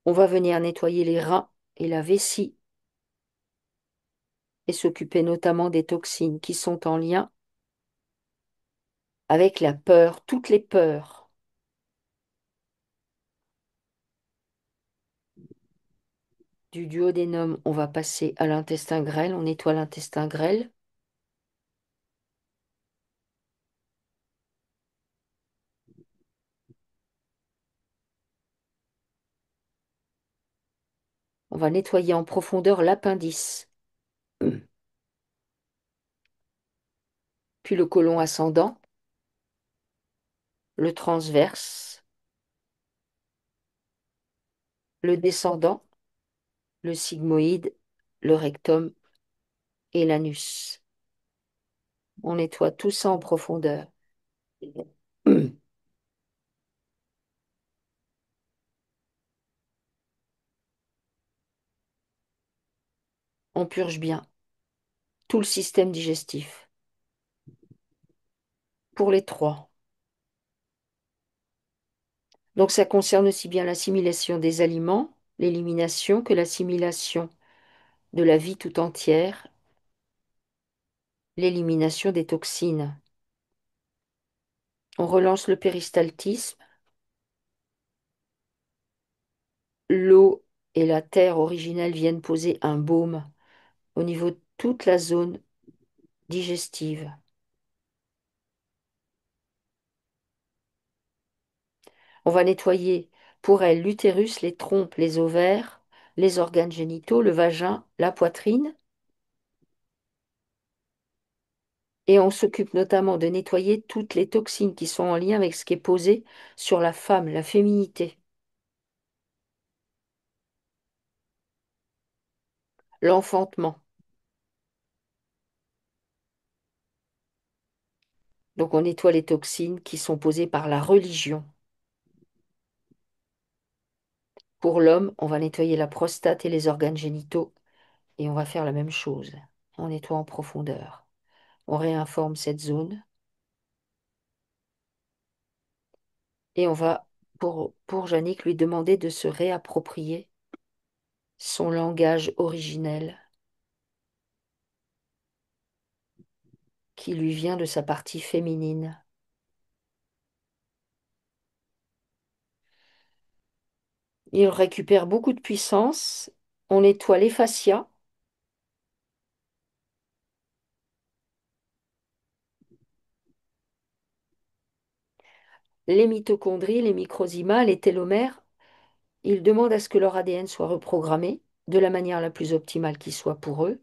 On va venir nettoyer les reins et la vessie et s'occuper notamment des toxines qui sont en lien avec la peur, toutes les peurs. Du duodénum, on va passer à l'intestin grêle. On nettoie l'intestin grêle. On va nettoyer en profondeur l'appendice, puis le côlon ascendant, le transverse, le descendant, le sigmoïde, le rectum et l'anus. On nettoie tout ça en profondeur. On purge bien tout le système digestif pour les trois. Donc ça concerne aussi bien l'assimilation des aliments, l'élimination, que l'assimilation de la vie tout entière, l'élimination des toxines. On relance le péristaltisme. L'eau et la terre originelle viennent poser un baume au niveau de toute la zone digestive. On va nettoyer pour elle l'utérus, les trompes, les ovaires, les organes génitaux, le vagin, la poitrine. Et on s'occupe notamment de nettoyer toutes les toxines qui sont en lien avec ce qui est posé sur la femme, la féminité, l'enfantement. Donc on nettoie les toxines qui sont posées par la religion. Pour l'homme, on va nettoyer la prostate et les organes génitaux et on va faire la même chose. On nettoie en profondeur. On réinforme cette zone et on va, pour Yannick, lui demander de se réapproprier son langage originel qui lui vient de sa partie féminine. Il récupère beaucoup de puissance. On nettoie les fascias. Les mitochondries, les microzymas, les télomères. Il demande à ce que leur ADN soit reprogrammé de la manière la plus optimale qui soit pour eux.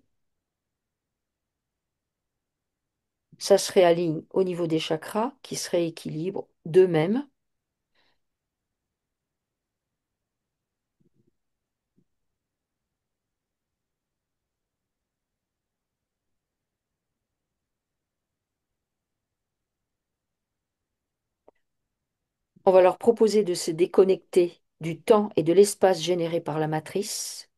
Ça se réaligne au niveau des chakras qui se rééquilibrent d'eux-mêmes. On va leur proposer de se déconnecter du temps et de l'espace générés par la matrice.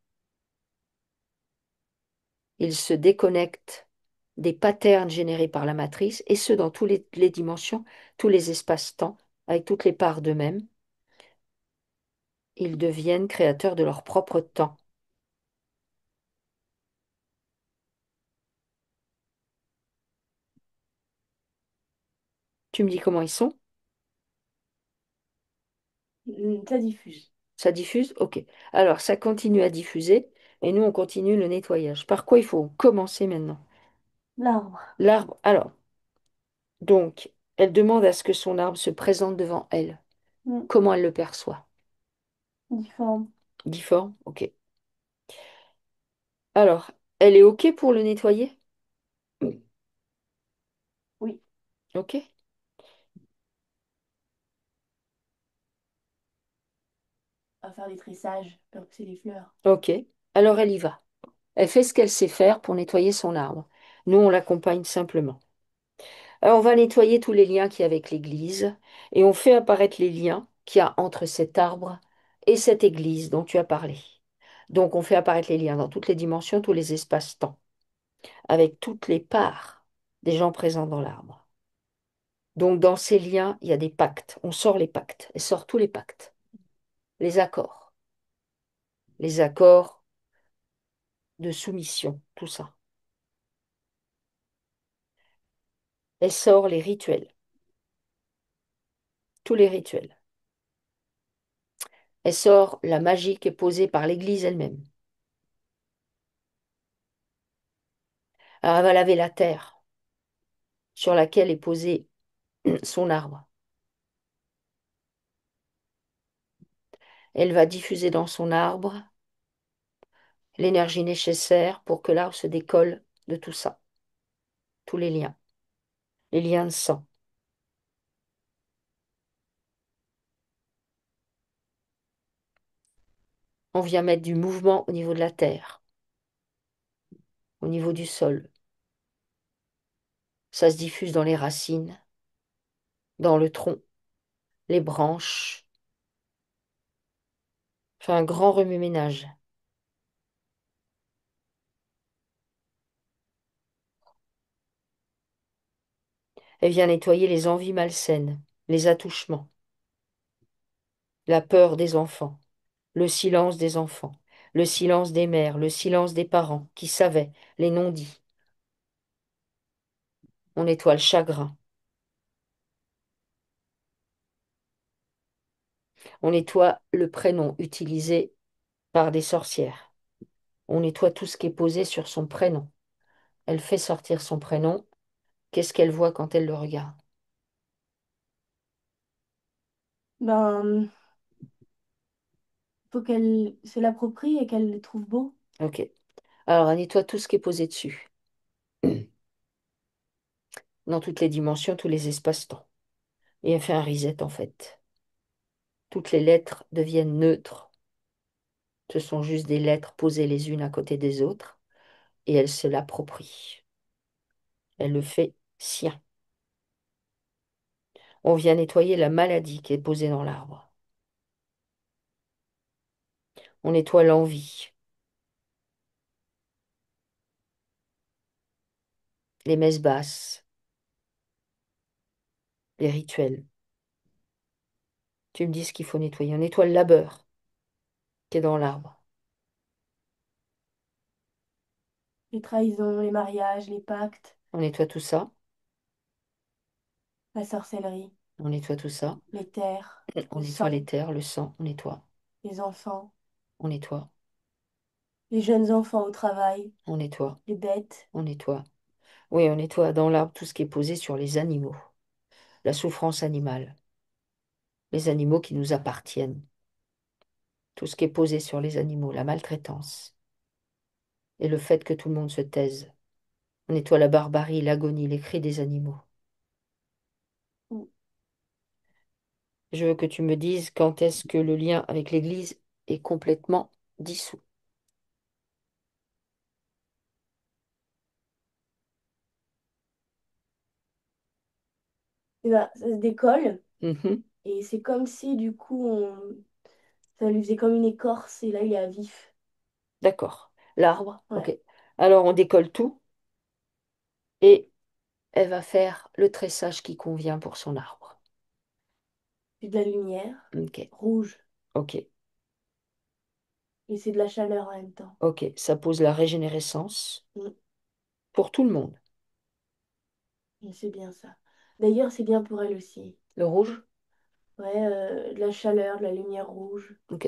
Ils se déconnectent des patterns générés par la matrice, et ce, dans toutes les dimensions, tous les espaces-temps, avec toutes les parts d'eux-mêmes. Ils deviennent créateurs de leur propre temps. Tu me dis comment ils sont? Ça diffuse. Ça diffuse? Ok. Alors, ça continue à diffuser, et nous, on continue le nettoyage. Par quoi il faut commencer maintenant? L'arbre. L'arbre. Alors, donc, elle demande à ce que son arbre se présente devant elle. Comment elle le perçoit? Difforme. Difforme? Ok. Alors, elle est OK pour le nettoyer? Oui, OK. à faire des tressages, faire pousser des fleurs. OK. Alors, elle y va. Elle fait ce qu'elle sait faire pour nettoyer son arbre. Nous, on l'accompagne simplement. Alors, on va nettoyer tous les liens qu'il y a avec l'église et on fait apparaître les liens qu'il y a entre cet arbre et cette église dont tu as parlé. Donc, on fait apparaître les liens dans toutes les dimensions, tous les espaces-temps, avec toutes les parts des gens présents dans l'arbre. Donc, dans ces liens, il y a des pactes. On sort les pactes. Elle sort tous les pactes. Les accords. Les accords de soumission, tout ça. Elle sort les rituels. Tous les rituels. Elle sort la magie qui est posée par l'Église elle-même. Alors, elle va laver la terre sur laquelle est posé son arbre. Elle va diffuser dans son arbre l'énergie nécessaire pour que l'arbre se décolle de tout ça, tous les liens de sang. On vient mettre du mouvement au niveau de la terre, au niveau du sol. Ça se diffuse dans les racines, dans le tronc, les branches. Fait un grand remue-ménage. Elle vient nettoyer les envies malsaines, les attouchements, la peur des enfants, le silence des enfants, le silence des mères, le silence des parents qui savaient, les non-dits. On nettoie le chagrin, on nettoie le prénom utilisé par des sorcières, on nettoie tout ce qui est posé sur son prénom. Elle fait sortir son prénom. Qu'est-ce qu'elle voit quand elle le regarde? Ben, faut qu'elle se l'approprie et qu'elle le trouve beau. Ok. Alors, elle nettoie tout ce qui est posé dessus, dans toutes les dimensions, tous les espaces-temps. Et elle fait un reset en fait. Toutes les lettres deviennent neutres. Ce sont juste des lettres posées les unes à côté des autres et elle se l'approprie. Elle le fait sien. On vient nettoyer la maladie qui est posée dans l'arbre. On nettoie l'envie, les messes basses, les rituels. Tu me dis ce qu'il faut nettoyer. On nettoie le labeur qui est dans l'arbre. Les trahisons, les mariages, les pactes, On nettoie tout ça. la sorcellerie, On nettoie tout ça. les terres, On le nettoie sang, les terres, le sang. On nettoie. les enfants, On nettoie. les jeunes enfants au travail, On nettoie. les bêtes. On nettoie. Oui, on nettoie dans l'arbre tout ce qui est posé sur les animaux. La souffrance animale. Les animaux qui nous appartiennent. Tout ce qui est posé sur les animaux, la maltraitance et le fait que tout le monde se taise. On nettoie la barbarie, l'agonie, les cris des animaux. Je veux que tu me dises quand est-ce que le lien avec l'Église est complètement dissous. Et ben, ça se décolle Mhm. et c'est comme si du coup ça lui faisait comme une écorce et là il est à vif. D'accord. L'arbre, ok. Ouais, Alors on décolle tout et elle va faire le tressage qui convient pour son arbre. c'est de la lumière Ok, rouge ok, et c'est de la chaleur en même temps. ok. Ça pose la régénérescence Mm, pour tout le monde. et c'est bien ça. D'ailleurs, c'est bien pour elle aussi. Le rouge, Ouais, de la chaleur, de la lumière rouge. ok.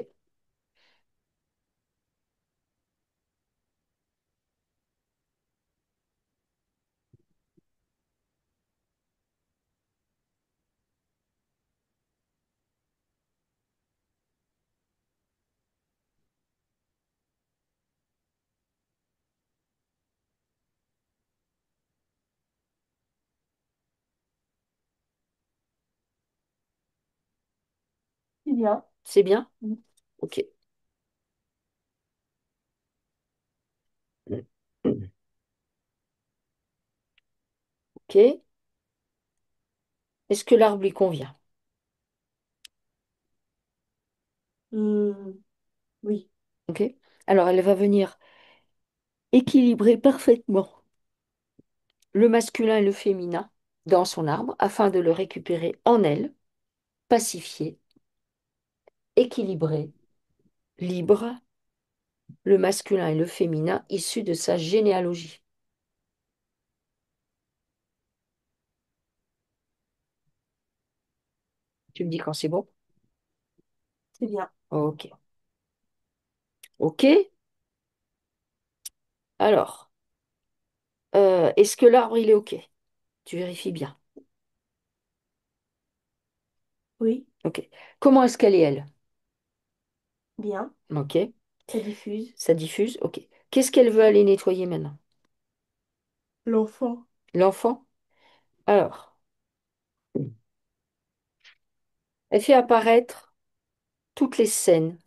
bien. C'est bien? Mm. Ok. Ok. Est-ce que l'arbre lui convient? Hmm, oui, Ok. Alors, elle va venir équilibrer parfaitement le masculin et le féminin dans son arbre afin de le récupérer en elle, pacifié, équilibré, libre, le masculin et le féminin issus de sa généalogie. Tu me dis quand c'est bon? c'est bien. Ok. Ok. Alors, est-ce que l'arbre, il est ok? Tu vérifies bien. Oui, Ok. Comment est-ce qu'elle est, elle? bien. Ok. Ça diffuse. Ça diffuse? Ok. Qu'est-ce qu'elle veut aller nettoyer maintenant? L'enfant. L'enfant? Alors, elle fait apparaître toutes les scènes,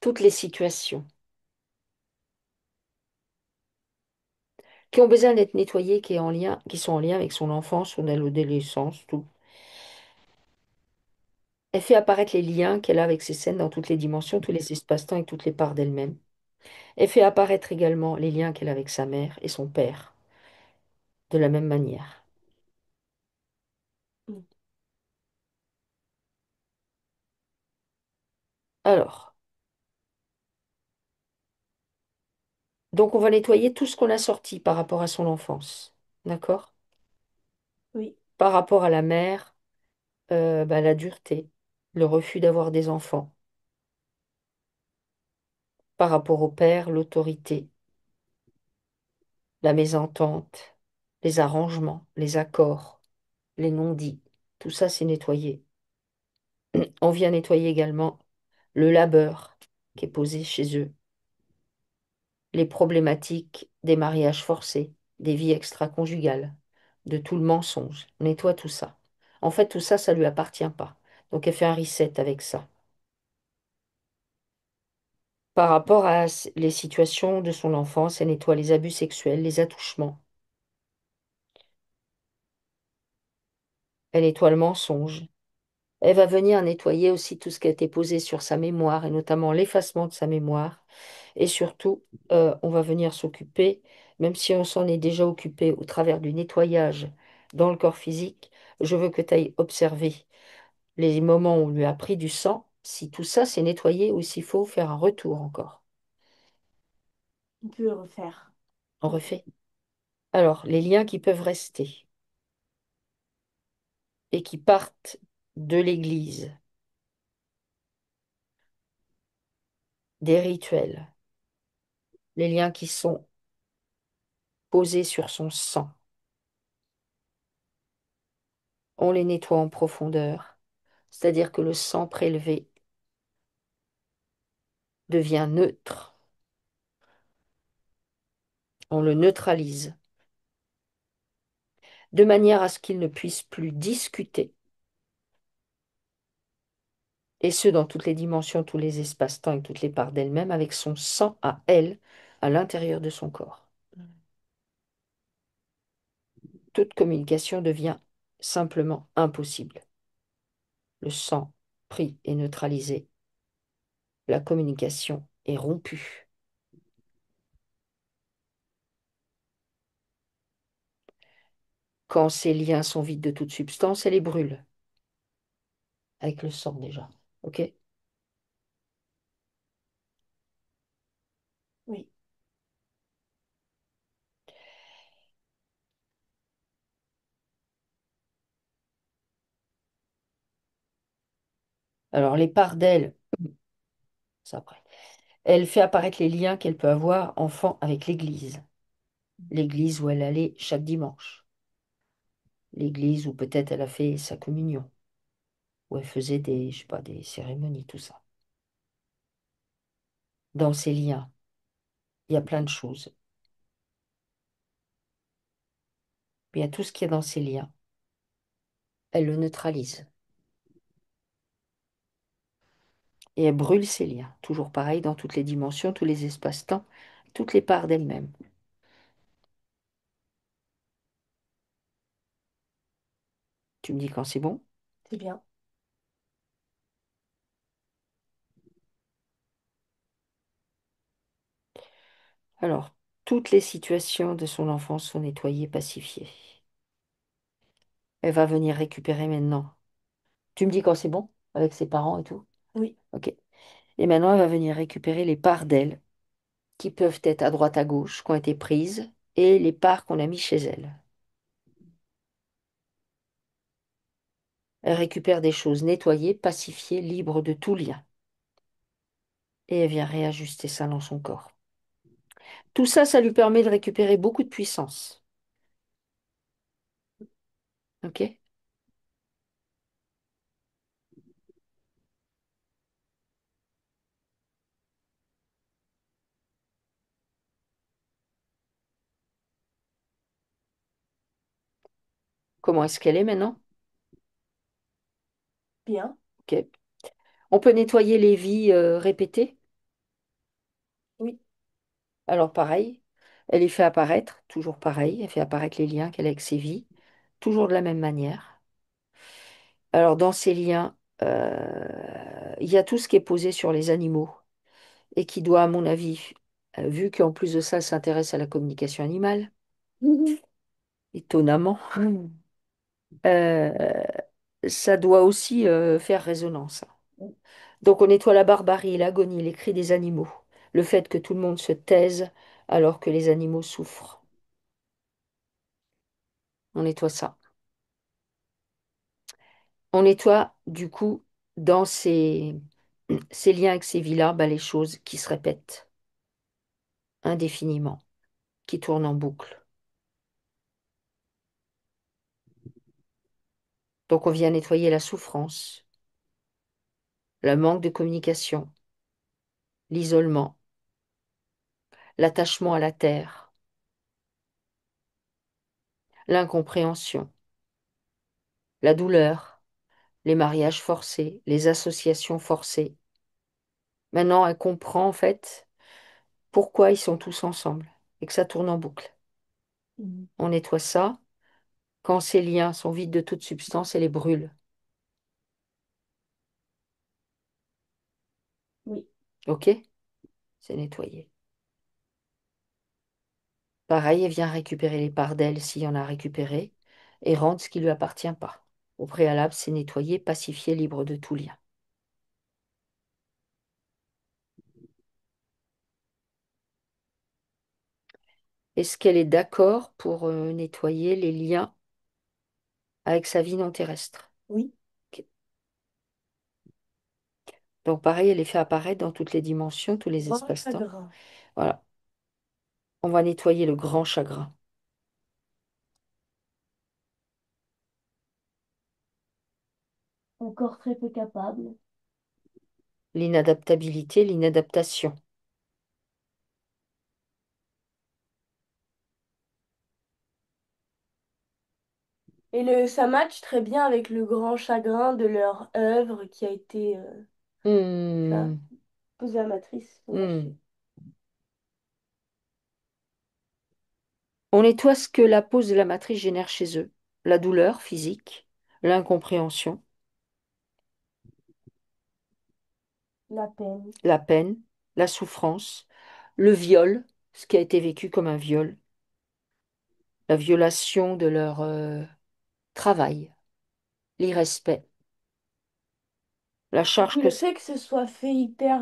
toutes les situations qui ont besoin d'être nettoyées, qui sont en lien avec son enfance, son adolescence, tout. Elle fait apparaître les liens qu'elle a avec ces scènes dans toutes les dimensions, tous les espaces-temps et toutes les parts d'elle-même. Elle fait apparaître également les liens qu'elle a avec sa mère et son père, de la même manière. Mm. Alors, donc on va nettoyer tout ce qu'on a sorti par rapport à son enfance. D'accord? Oui, Par rapport à la mère, la dureté, le refus d'avoir des enfants. Par rapport au père, l'autorité, la mésentente, les arrangements, les accords, les non-dits. Tout ça, c'est nettoyé. On vient nettoyer également le labeur qui est posé chez eux, les problématiques des mariages forcés, des vies extra-conjugales, de tout le mensonge. On nettoie tout ça. En fait, tout ça, ça lui appartient pas. Donc, elle fait un reset avec ça. Par rapport à les situations de son enfance, elle nettoie les abus sexuels, les attouchements. Elle nettoie le mensonge. Elle va venir nettoyer aussi tout ce qui a été posé sur sa mémoire, et notamment l'effacement de sa mémoire. Et surtout, on va venir s'occuper, même si on s'en est déjà occupé au travers du nettoyage dans le corps physique, je veux que tu ailles observer les moments où on lui a pris du sang, si tout ça s'est nettoyé ou s'il faut faire un retour encore. on peut le refaire. On Mm. refait. Alors, les liens qui peuvent rester et qui partent de l'Église, des rituels, les liens qui sont posés sur son sang, on les nettoie en profondeur, c'est-à-dire que le sang prélevé devient neutre, on le neutralise, de manière à ce qu'il ne puisse plus discuter, et ce dans toutes les dimensions, tous les espaces-temps et toutes les parts d'elle-même, avec son sang à elle, à l'intérieur de son corps. Toute communication devient simplement impossible. Le sang pris et neutralisé, la communication est rompue. Quand ces liens sont vides de toute substance, elle les brûle, avec le sang déjà. OK? Oui, Alors les parts d'elle, ça après. Elle fait apparaître les liens qu'elle peut avoir, enfant, avec l'Église. L'église où elle allait chaque dimanche. L'église où peut-être elle a fait sa communion. Où elle faisait des, je sais pas, des cérémonies, tout ça. Dans ces liens, il y a plein de choses. Mais il y a tout ce qui est dans ces liens. Elle le neutralise. et elle brûle ses liens. Toujours pareil dans toutes les dimensions, tous les espaces-temps, toutes les parts d'elle-même. Tu me dis quand c'est bon? C'est bien. Alors, toutes les situations de son enfance sont nettoyées, pacifiées. Elle va venir récupérer maintenant. Tu me dis quand c'est bon? Avec ses parents et tout? Oui. Ok. Et maintenant, elle va venir récupérer les parts d'elle qui peuvent être à droite, à gauche, qui ont été prises, et les parts qu'on a mis chez elle. Elle récupère des choses nettoyées, pacifiées, libres de tout lien. Et elle vient réajuster ça dans son corps. Tout ça, ça lui permet de récupérer beaucoup de puissance. Ok? Comment est-ce qu'elle est maintenant? Bien. Ok. On peut nettoyer les vies répétées. Oui. Alors pareil, elle les fait apparaître, toujours pareil, elle fait apparaître les liens qu'elle a avec ses vies, toujours de la même manière. Alors dans ces liens, il y a tout ce qui est posé sur les animaux et qui doit, à mon avis, vu qu'en plus de ça, elle s'intéresse à la communication animale, étonnamment, euh, ça doit aussi faire résonance. Donc on nettoie la barbarie, l'agonie, les cris des animaux, le fait que tout le monde se taise alors que les animaux souffrent. On nettoie ça. On nettoie du coup dans ces liens avec ces vies-là, bah, les choses qui se répètent indéfiniment, qui tournent en boucle. Donc on vient nettoyer la souffrance, le manque de communication, l'isolement, l'attachement à la terre, l'incompréhension, la douleur, les mariages forcés, les associations forcées. Maintenant, elle comprend en fait pourquoi ils sont tous ensemble et que ça tourne en boucle. Mhm. On nettoie ça. Quand ces liens sont vides de toute substance, elle les brûle. Oui. OK? C'est nettoyé. Pareil, elle vient récupérer les parts d'elle s'il y en a récupéré et rendre ce qui lui appartient pas. Au préalable, c'est nettoyé, pacifié, libre de tout lien. Est-ce qu'elle est d'accord pour nettoyer les liens avec sa vie non terrestre? Oui. Ok. Donc pareil, elle les fait apparaître dans toutes les dimensions, tous les Grand espaces-temps. chagrin. Voilà. On va nettoyer le grand chagrin, Encore très peu capable. l'inadaptabilité, l'inadaptation. Ça match très bien avec le grand chagrin de leur œuvre qui a été ça, Hmm, posé à la matrice pour hmm. lâcher. On nettoie ce que la pose de la matrice génère chez eux. La douleur physique, l'incompréhension, La peine. la peine, la souffrance, le viol, ce qui a été vécu comme un viol, la violation de leur travail, l'irrespect, la Et charge puis que... le fait que ce soit fait hyper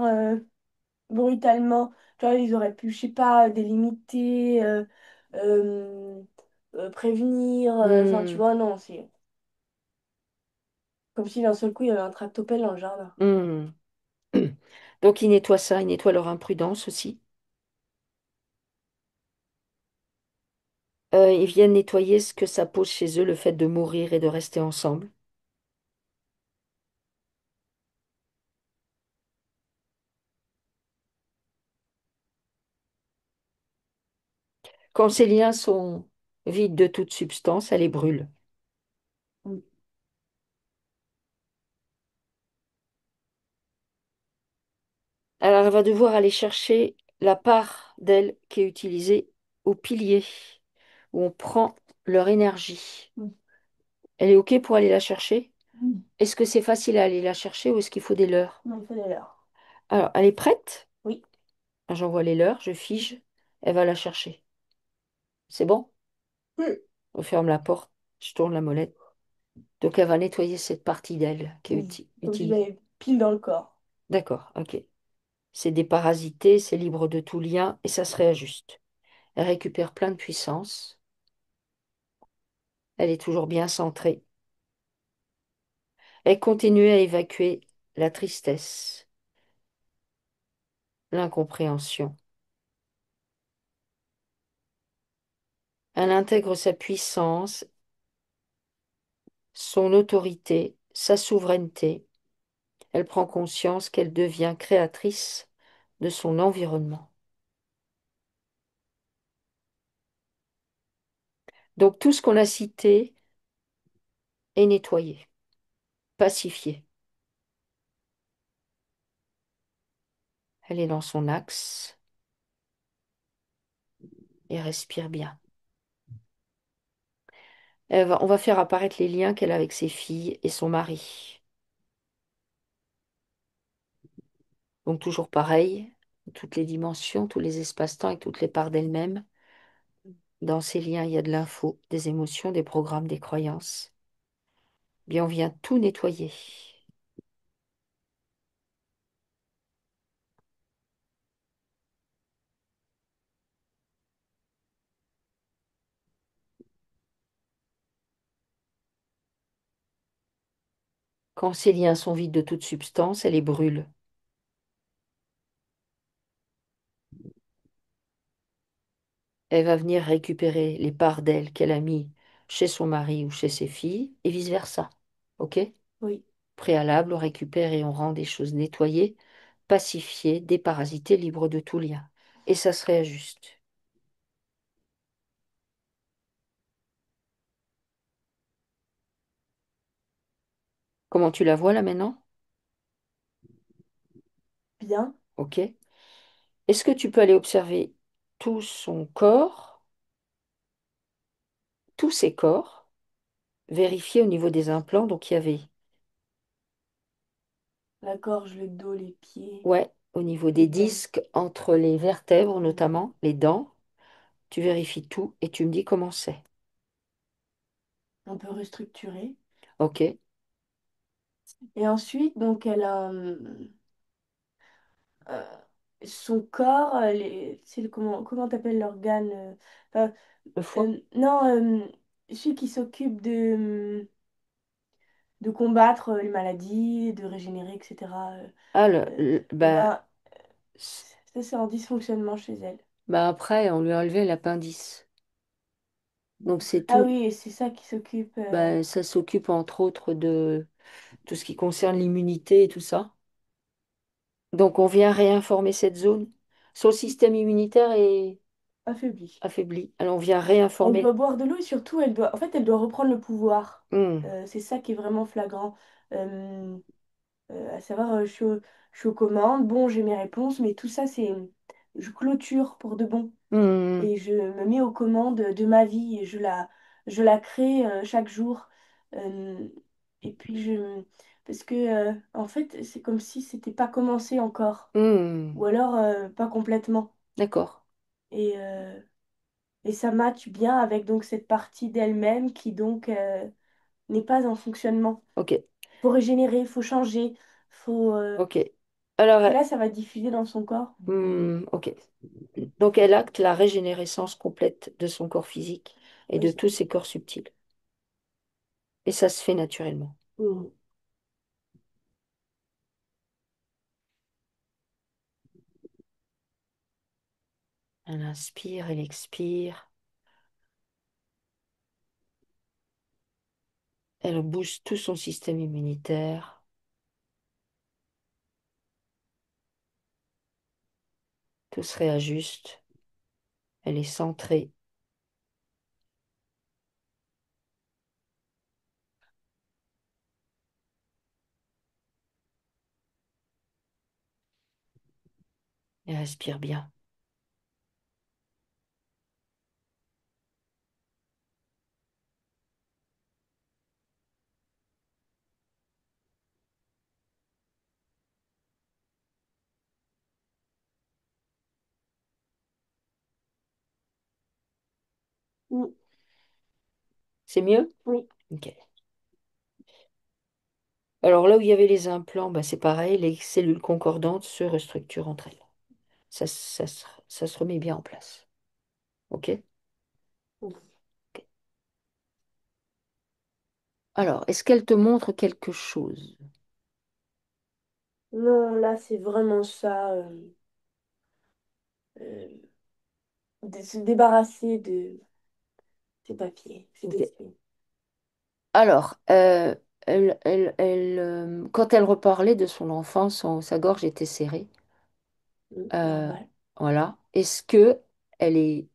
brutalement, tu vois, ils auraient pu, je sais pas, délimiter, euh, prévenir, enfin, tu Hmm, vois, non, c'est comme si d'un seul coup il y avait un tractopelle dans le jardin. hmm. Donc ils nettoient ça, ils nettoient leur imprudence aussi. Ils viennent nettoyer ce que ça pose chez eux, le fait de mourir et de rester ensemble. Quand ces liens sont vides de toute substance, elle les brûle. Oui. Alors, elle va devoir aller chercher la part d'elle qui est utilisée au pilier, où on prend leur énergie. Mm. Elle est OK pour aller la chercher? Mm. Est-ce que c'est facile à aller la chercher ou est-ce qu'il faut des leurres? Non, il faut des leurres. Alors, elle est prête? Oui. J'envoie les leurres, je fige, elle va la chercher. C'est bon? Oui. On ferme la porte, je tourne la molette. Donc, elle va nettoyer cette partie d'elle qui est Oui. Faut que je utile. l'aille pile dans le corps. D'accord, OK. C'est déparasité, c'est libre de tout lien et ça se réajuste. Elle récupère plein de puissance. Elle est toujours bien centrée. Elle continue à évacuer la tristesse, l'incompréhension. Elle intègre sa puissance, son autorité, sa souveraineté. Elle prend conscience qu'elle devient créatrice de son environnement. Donc tout ce qu'on a cité est nettoyé, pacifié. Elle est dans son axe et respire bien. On va faire apparaître les liens qu'elle a avec ses filles et son mari. Donc toujours pareil, toutes les dimensions, tous les espaces-temps et toutes les parts d'elle-même. Dans ces liens, il y a de l'info, des émotions, des programmes, des croyances. Bien, on vient tout nettoyer. Quand ces liens sont vides de toute substance, elle les brûle. Elle va venir récupérer les parts d'elle qu'elle a mis chez son mari ou chez ses filles, et vice-versa. OK? Oui. Préalable, on récupère et on rend des choses nettoyées, pacifiées, déparasitées, libres de tout lien. Et ça se réajuste. Comment tu la vois là maintenant? Bien. OK? Est-ce que tu peux aller observer tout son corps, tous ses corps, vérifier au niveau des implants? Donc il y avait, La gorge, le dos, les pieds, ouais, au niveau les des dents. disques, entre les vertèbres Mhm. notamment, les dents. Tu vérifies tout et tu me dis comment c'est. Un peu restructuré. OK? Et ensuite, donc, elle a euh, son corps, comment t'appelles l'organe enfin, Le foie? non, celui qui s'occupe de combattre les maladies, de régénérer, etc. Ah, Et ben, c- ça, c'est en dysfonctionnement chez elle. après, on lui a enlevé l'appendice. Donc c'est Ah tout. oui, et c'est ça qui s'occupe. Ça s'occupe entre autres de tout ce qui concerne l'immunité et tout ça. Donc on vient réinformer cette zone. Son système immunitaire est Affaiblie. affaibli. Alors on vient Elle réinformer. doit boire de l'eau et surtout, en fait, elle doit reprendre le pouvoir. Hmm, C'est ça qui est vraiment flagrant. Euh, à savoir, je suis aux commandes, bon, j'ai mes réponses, mais tout ça, je clôture pour de bon. hmm, Et je me mets aux commandes de ma vie et je la crée chaque jour. Euh, et puis, parce que, en fait, c'est comme si c'était pas commencé encore, hmm. ou alors pas complètement. D'accord. Et, euh, et ça matche bien avec donc cette partie d'elle-même qui donc n'est pas en fonctionnement. OK. Faut régénérer, faut changer, faut OK. Alors, parce que là ça va diffuser dans son corps. OK. Donc elle acte la régénérescence complète de son corps physique et de Oui. tous ses corps subtils. Et ça se fait naturellement. Mm. Elle inspire, elle expire. Elle booste tout son système immunitaire. Tout se réajuste. Elle est centrée. Et respire bien. Mm. C'est mieux? Oui. Ok. Alors là où il y avait les implants, bah, c'est pareil, les cellules concordantes se restructurent entre elles. Ça se remet bien en place. Ok? Ok. Alors, est-ce qu'elle te montre quelque chose? Non, là, c'est vraiment ça. Euh, de se débarrasser de ces papiers, ces Ok. dossiers. Alors, quand elle reparlait de son enfance, sa gorge était serrée. Mm, Euh, normal. voilà. Est-ce que elle est,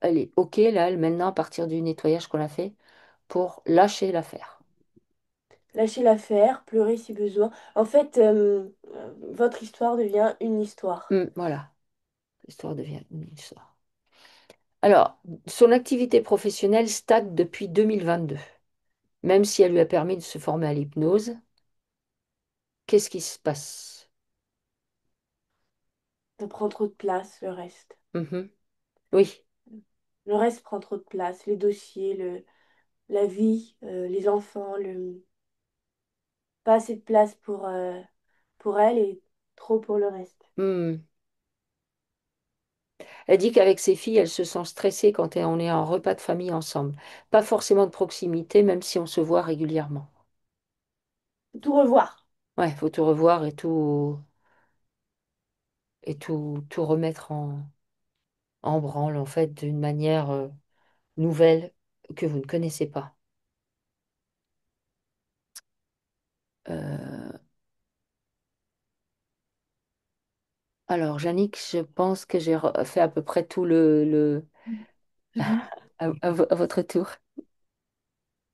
elle est OK, là, maintenant, à partir du nettoyage qu'on a fait, pour lâcher l'affaire? Lâcher l'affaire, pleurer si besoin. En fait, votre histoire devient une histoire. Voilà. L'histoire devient une histoire. Alors, son activité professionnelle stagne depuis 2022. Même si elle lui a permis de se former à l'hypnose, qu'est-ce qui se passe? Ça prend trop de place, le reste. Mhm. Oui. Le reste prend trop de place. Les dossiers, la vie, les enfants, pas assez de place pour elle et trop pour le reste. Hmm. Elle dit qu'avec ses filles, elle se sent stressée quand on est en repas de famille ensemble. Pas forcément de proximité, même si on se voit régulièrement. Faut tout revoir. Ouais, faut tout revoir et tout remettre en branle, en fait, d'une manière nouvelle que vous ne connaissez pas. Euh, alors, Yannick, je pense que j'ai fait à peu près tout C'est bon. à votre tour.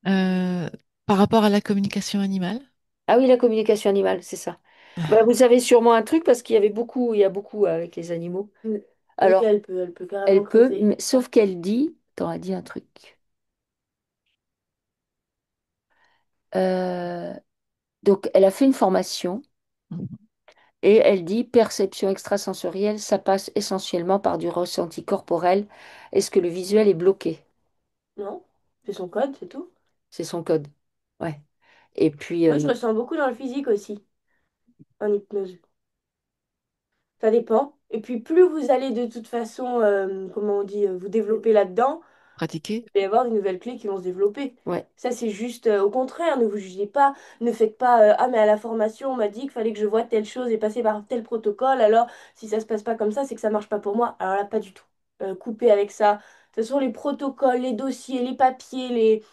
Euh, Par rapport à la communication animale, Ah oui, la communication animale, c'est ça. Bah, vous avez sûrement un truc parce il y a beaucoup avec les animaux. Mm. Oui, Alors, elle peut carrément elle peut, creuser. sauf qu'elle dit, attends, elle dit un truc. Euh, donc, elle a fait une formation mhm, et elle dit perception extrasensorielle, ça passe essentiellement par du ressenti corporel. Est-ce que le visuel est bloqué? Non? C'est son code, c'est tout. C'est son code. Ouais. Et puis, Moi, je ressens beaucoup dans le physique aussi, en hypnose. Ça dépend. Et puis, plus vous allez de toute façon, comment on dit, vous développer là-dedans, pratiquer. il va y avoir des nouvelles clés qui vont se développer. ouais. Ça, c'est juste au contraire, ne vous jugez pas, ne faites pas ah, mais à la formation, on m'a dit qu'il fallait que je voie telle chose et passer par tel protocole, alors si ça se passe pas comme ça, c'est que ça marche pas pour moi. Alors là, pas du tout. Coupez avec ça. De toute façon, les protocoles, les dossiers, les papiers,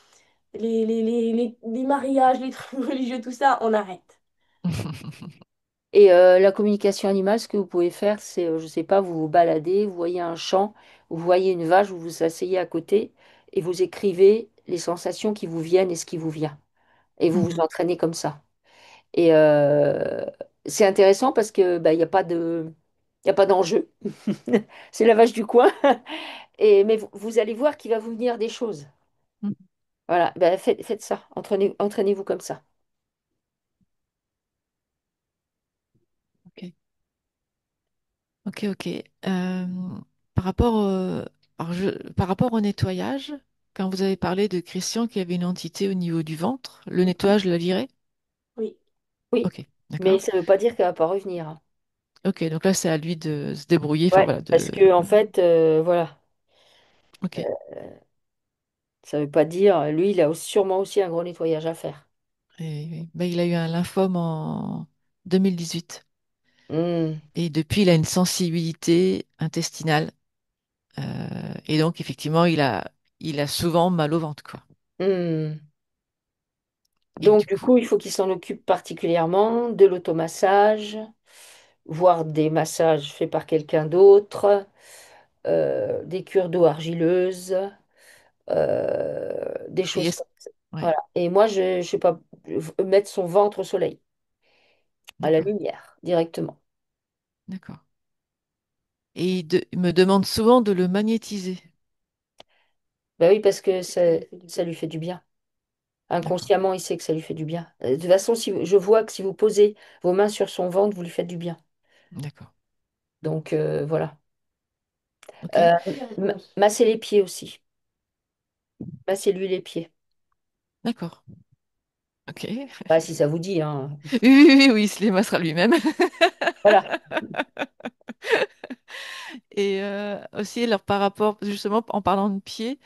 les mariages, les trucs religieux, tout ça, on arrête. Et la communication animale, ce que vous pouvez faire, c'est, je sais pas, vous vous baladez, vous voyez un champ, vous voyez une vache, vous vous asseyez à côté et vous écrivez les sensations qui vous viennent et ce qui vous vient. Et vous vous Mhm, entraînez comme ça. Et c'est intéressant parce que bah, il y a pas d'enjeu. C'est la vache du coin. Mais vous allez voir qu'il va vous venir des choses. mhm. Voilà, bah, faites ça. Entraînez-vous comme ça. Ok, ok, ok. Par rapport par rapport au nettoyage, quand vous avez parlé de Christian qui avait une entité au niveau du ventre, le nettoyage l'a viré? Oui. Oui, Ok, mais d'accord. ça ne veut pas dire qu'elle va pas revenir, hein. Ok, donc là, c'est à lui de se débrouiller. Enfin, Ouais, voilà, parce que en fait, voilà, ok. ça veut pas dire. Lui, il a sûrement aussi un gros nettoyage à faire. Ben, il a eu un lymphome en 2018. Hmm, Et depuis, il a une sensibilité intestinale. Et donc, effectivement, il a souvent mal au ventre, quoi. hmm. Et Donc, du du coup, coup, il faut qu'il s'en occupe particulièrement de l'automassage, voire des massages faits par quelqu'un d'autre, des cures d'eau argileuse, des et choses est-ce- comme ça. ouais, Voilà. Et moi, je sais pas, mettre son ventre au soleil, à la d'accord, lumière, directement. d'accord. et il me demande souvent de le magnétiser. Ben oui, parce que ça lui fait du bien. D'accord, Inconsciemment, il sait que ça lui fait du bien. De toute façon, je vois que si vous posez vos mains sur son ventre, vous lui faites du bien. d'accord. Donc voilà. Ok, Euh, Bonne réponse. Masser les pieds aussi. Massez-lui les pieds. d'accord. Ok. Bah, si ça vous dit, hein. Oui, oui, oui, oui, il se les massera lui-même. Voilà. Et aussi, alors, par rapport, justement, en parlant de pieds,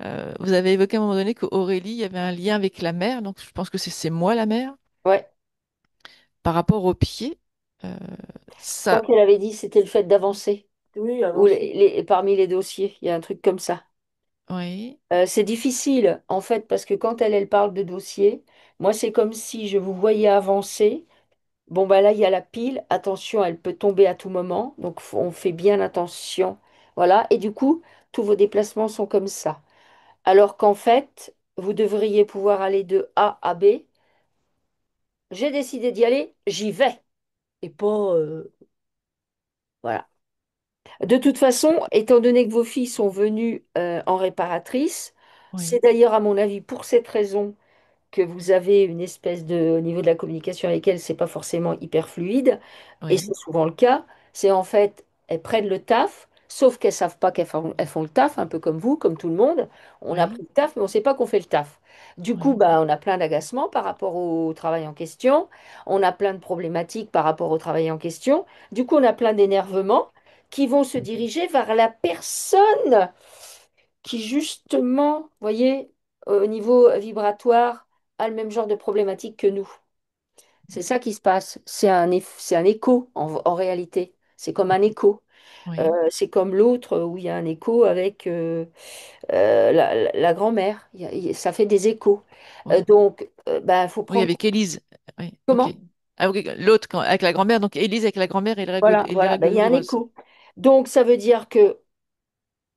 vous avez évoqué à un moment donné qu'Aurélie, il y avait un lien avec la mer, donc je pense que c'est moi la mer. Ouais. Par rapport aux pieds, euh, Je crois ça, qu'elle avait dit c'était le fait d'avancer. Oui, Ou avancez. parmi les dossiers, il y a un truc comme ça. oui, C'est difficile, en fait, parce que quand elle parle de dossier, moi, c'est comme si je vous voyais avancer. Bon, bah là, il y a la pile. Attention, elle peut tomber à tout moment. Donc, on fait bien attention. Voilà. Et du coup, tous vos déplacements sont comme ça. Alors qu'en fait, vous devriez pouvoir aller de A à B. J'ai décidé d'y aller, j'y vais. Et pas. Voilà. De toute façon, étant donné que vos filles sont venues en réparatrice, c'est oui, d'ailleurs, à mon avis, pour cette raison que vous avez une espèce de, au niveau de la communication avec elles, c'est pas forcément hyper fluide, et oui, c'est souvent le cas, c'est en fait, elles prennent le taf, sauf qu'elles savent pas elles font le taf, un peu comme vous, comme tout le monde. On a pris oui, le taf, mais on sait pas qu'on fait le taf. Du coup, oui, bah, on a plein d'agacements par rapport au travail en question, on a plein de problématiques par rapport au travail en question, du coup, on a plein d'énervements qui vont se diriger vers la personne qui justement, voyez, au niveau vibratoire, a le même genre de problématique que nous. C'est ça qui se passe. C'est un écho en réalité. C'est comme un écho. oui, C'est comme l'autre où il y a un écho avec la grand-mère. Ça fait des échos. oui. Donc, il faut Oui, prendre... avec Élise. Oui, ok. Comment? Ah, ok, l'autre avec la grand-mère, donc Élise avec la grand-mère Voilà, et les voilà. Ben, règles il y a un douloureuses. écho. Donc, ça veut dire que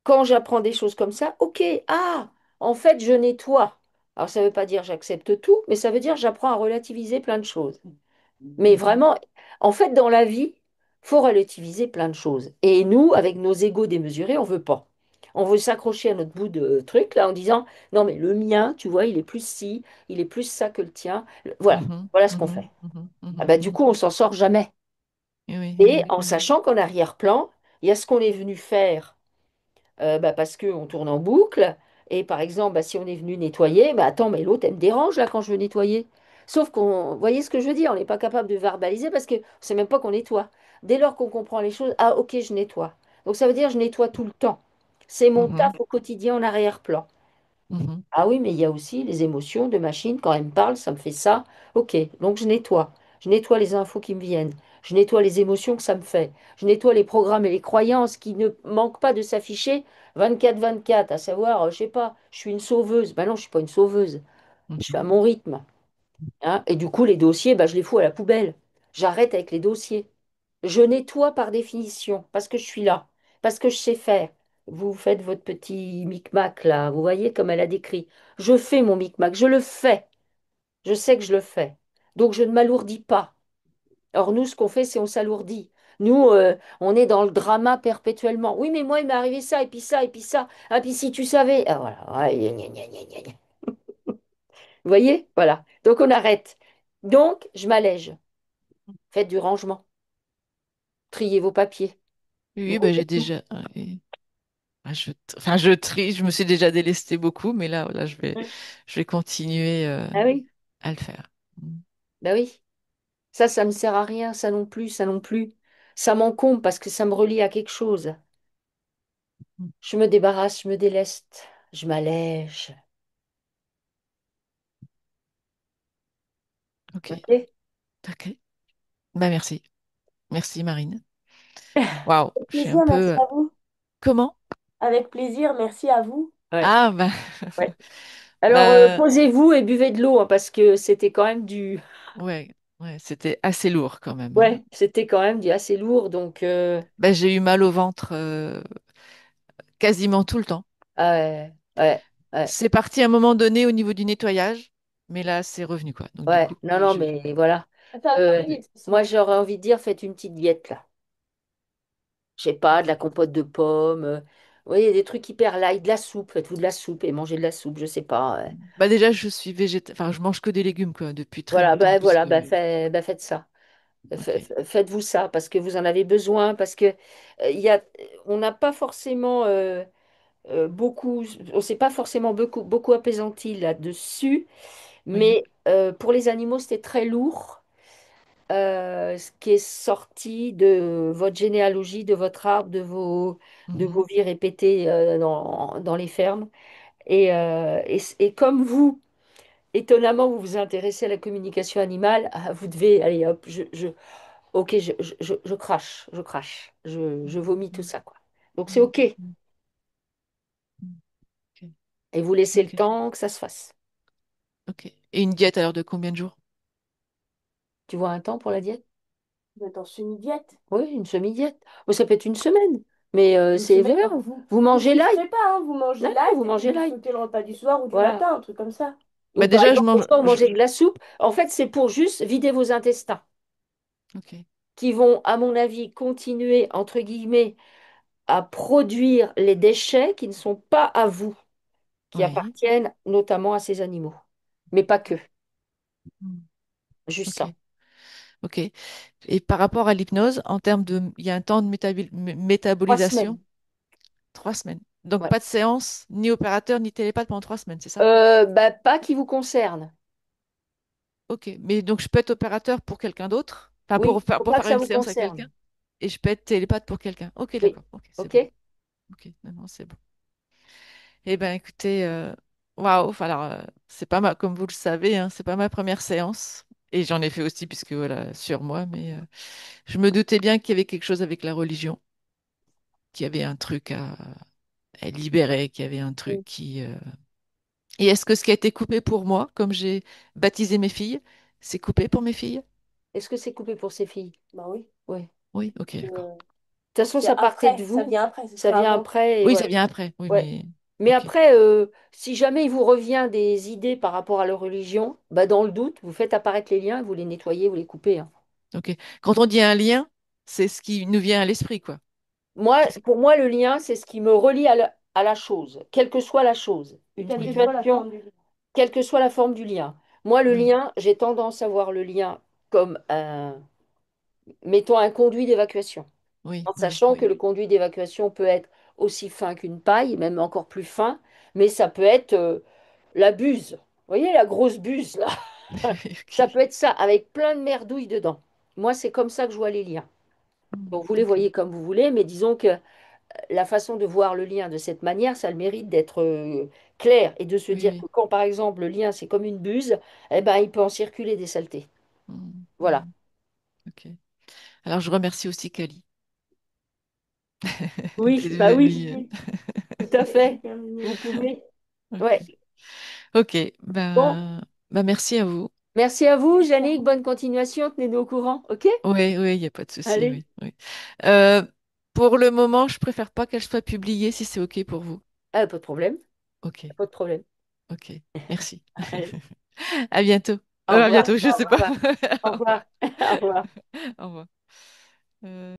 quand j'apprends des choses comme ça, ok, ah, en fait, je nettoie. Alors, ça ne veut pas dire j'accepte tout, mais ça veut dire j'apprends à relativiser plein de choses. Mais Mhm, vraiment, en fait, dans la vie, faut relativiser plein de choses. Et nous, avec nos égos démesurés, on veut pas. On veut s'accrocher à notre bout de truc, là, en disant, non, mais le mien, tu vois, il est plus ci, il est plus ça que le tien. Voilà, mhm, voilà ce qu'on mhm, fait. mhm, Ah mhm, bah, du mhm. coup, on s'en sort jamais. Oui, oui, oui, Et oui. en sachant qu'en arrière-plan, il y a ce qu'on est venu faire parce qu'on tourne en boucle. Et par exemple, si on est venu nettoyer, attends, mais l'autre, elle me dérange là quand je veux nettoyer. Sauf qu'on, vous voyez ce que je veux dire, on n'est pas capable de verbaliser parce qu'on ne sait même pas qu'on nettoie. Dès lors qu'on comprend les choses, ah ok, je nettoie. Donc ça veut dire je nettoie tout le temps. C'est mon Mhm, taf au quotidien en arrière-plan. mhm, Ah oui, mais il y a aussi les émotions de machine. Quand elle me parle, ça me fait ça. Ok, donc je nettoie. Je nettoie les infos qui me viennent. Je nettoie les émotions que ça me fait. Je nettoie les programmes et les croyances qui ne manquent pas de s'afficher 24/24. À savoir, je sais pas, je suis une sauveuse. Ben non, je suis pas une sauveuse. Je suis à mhm, mon rythme. Hein. Et du coup, les dossiers, je les fous à la poubelle. J'arrête avec les dossiers. Je nettoie par définition, parce que je suis là, parce que je sais faire. Vous faites votre petit micmac là, vous voyez comme elle a décrit. Je fais mon micmac, je le fais. Je sais que je le fais. Donc je ne m'alourdis pas. Or, nous, ce qu'on fait, c'est on s'alourdit. Nous, on est dans le drama perpétuellement. Oui, mais moi, il m'est arrivé ça, et puis ça, et puis ça. Ah, puis si tu savais. Ah, voilà. Ouais, gna, gna, gna, gna, gna. Vous voyez? Voilà. Donc on arrête. Donc, je m'allège. Faites du rangement. Triez vos papiers. oui, oui, Vos bah, j'ai vêtements. déjà. Oui. Ah, enfin, je trie, je me suis déjà délestée beaucoup, mais là, je vais continuer Ah oui? à le faire. Mm. Ben oui. Ça me sert à rien, ça non plus, ça non plus. Ça m'encombre parce que ça me relie à quelque chose. Je me débarrasse, je me déleste, je m'allège. Ok, Ok. ok. Bah, merci. Merci, Marine. Waouh, Avec je suis un plaisir, merci peu. à vous. Comment? Avec plaisir, merci à vous. Ouais, Ah, bah, ouais. Alors, bah, posez-vous et buvez de l'eau hein, parce que c'était quand même ouais, ouais, c'était assez lourd quand même, hein. ouais, c'était quand même du assez lourd. Donc, Bah, j'ai eu mal au ventre quasiment tout le temps. ah ouais, ouais, ouais, C'est parti à un moment donné au niveau du nettoyage, mais là, c'est revenu, quoi. Donc, du ouais. coup, Non, non, mais voilà. Ça va Euh, aller, de toute façon. Moi, j'aurais envie de dire, faites une petite diète là. Je sais pas, de la compote de pommes. Vous voyez, des trucs hyper light, de la soupe. Faites-vous de la soupe et mangez de la soupe, je sais pas. Bah déjà, je suis enfin, je mange que des légumes, quoi, depuis très longtemps, Voilà, puisque... faites ça. Ok. Faites-vous ça parce que vous en avez besoin, parce que on n'a pas forcément beaucoup, on s'est pas forcément beaucoup apaisanti là-dessus, Oui. mais pour les animaux, c'était très lourd. Ce qui est sorti de votre généalogie, de votre arbre, de Mhm. vos vies répétées dans les fermes. Et comme vous, étonnamment, vous vous intéressez à la communication animale, ah, vous devez, allez hop, ok, je crache, je vomis tout Mhm. ça, quoi. Donc c'est Mhm. ok. Mhm. Mhm. Ok. Et vous laissez le Ok. temps que ça se fasse. Ok. Et une diète alors de combien de jours? Tu vois un temps pour la diète? Vous êtes en semi-diète. Oui, une semi-diète. Oh, ça peut être une semaine, mais Une c'est semaine, vert. Vous vous mangez light. chiffrez pas, hein, vous mangez Non, light vous et puis mangez vous light. sautez le repas du soir ou du Voilà. matin, un truc comme ça. Bah Ou par déjà, exemple, des fois, vous mangez je- de la soupe. En fait, c'est pour juste vider vos intestins, Ok. qui vont, à mon avis, continuer, entre guillemets, à produire les déchets qui ne sont pas à vous, qui Oui. appartiennent notamment à ces animaux. Mais pas que, Mhm. juste Ok. ça. Ok. Et par rapport à l'hypnose, en termes de... Il y a un temps de Trois métabolisation, semaines. 3 semaines. Donc Ouais. pas de séance, ni opérateur, ni télépathe pendant 3 semaines, c'est ça? Bah, pas qui vous concerne. Ok. Mais donc je peux être opérateur pour quelqu'un d'autre, enfin Oui, faut pour pas que faire ça une vous séance avec quelqu'un, concerne. et je peux être télépathe pour quelqu'un. Ok, Oui. d'accord. Ok, c'est OK? bon. Ok, non, non, c'est bon. Eh ben écoutez, waouh, enfin, alors c'est pas ma, comme vous le savez, hein, c'est pas ma première séance. Et j'en ai fait aussi, puisque voilà, sur moi, mais je me doutais bien qu'il y avait quelque chose avec la religion, qu'il y avait un truc à libérer, qu'il y avait un truc Oui. qui... Et est-ce que ce qui a été coupé pour moi, comme j'ai baptisé mes filles, c'est coupé pour mes filles? Est-ce que c'est coupé pour ces filles? Bah oui. Oui. Oui, ok, d'accord. Euh, De toute façon, c'est ça partait de après, ça vous, vient après, ce ça sera vient avant. après, et Oui, voilà. ça vient après, oui, Ouais. mais... Mais Ok, après, si jamais il vous revient des idées par rapport à leur religion, bah dans le doute, vous faites apparaître les liens, vous les nettoyez, vous les coupez, hein. ok. Quand on dit un lien, c'est ce qui nous vient à l'esprit, quoi. Moi, C'est- pour moi, le lien, c'est ce qui me relie à la chose, quelle que soit la chose, une Quelle que Oui, soit la situation, forme du vie. quelle que soit la forme du lien. Moi, le oui, lien, j'ai tendance à voir le lien comme mettons, un conduit d'évacuation, oui, en oui, sachant que oui, le conduit d'évacuation peut être aussi fin qu'une paille, même encore plus fin, mais ça peut être la buse. Vous voyez, la grosse buse, là? Ça ok. peut être ça, avec plein de merdouilles dedans. Moi, c'est comme ça que je vois les liens. Hmm, Donc, vous les ok. voyez comme vous voulez, mais disons que la façon de voir le lien de cette manière, ça a le mérite d'être clair et de se Oui, dire que oui. quand, par exemple, le lien, c'est comme une buse, eh ben, il peut en circuler des saletés. Hmm, Voilà. hmm, ok. Alors, je remercie aussi Kali Oui, d'être bah oui, venue. Oui, tout à c'est fait. super Vous mignon. pouvez. Ok. Ouais. Ok, Bon, merci à vous. merci à vous, Merci à Yannick. vous. Bonne continuation. Tenez-nous au courant. OK? Oui, oui, il n'y a pas de souci, Allez. oui, oui. Euh, pour le moment, je préfère pas qu'elle soit publiée si c'est ok pour vous. Ah, pas de problème. Ok, Pas de problème. ok, merci. Allez. À bientôt. Au À revoir. bientôt, je Au sais pas. revoir. Au Au revoir. revoir. Au revoir. Au revoir.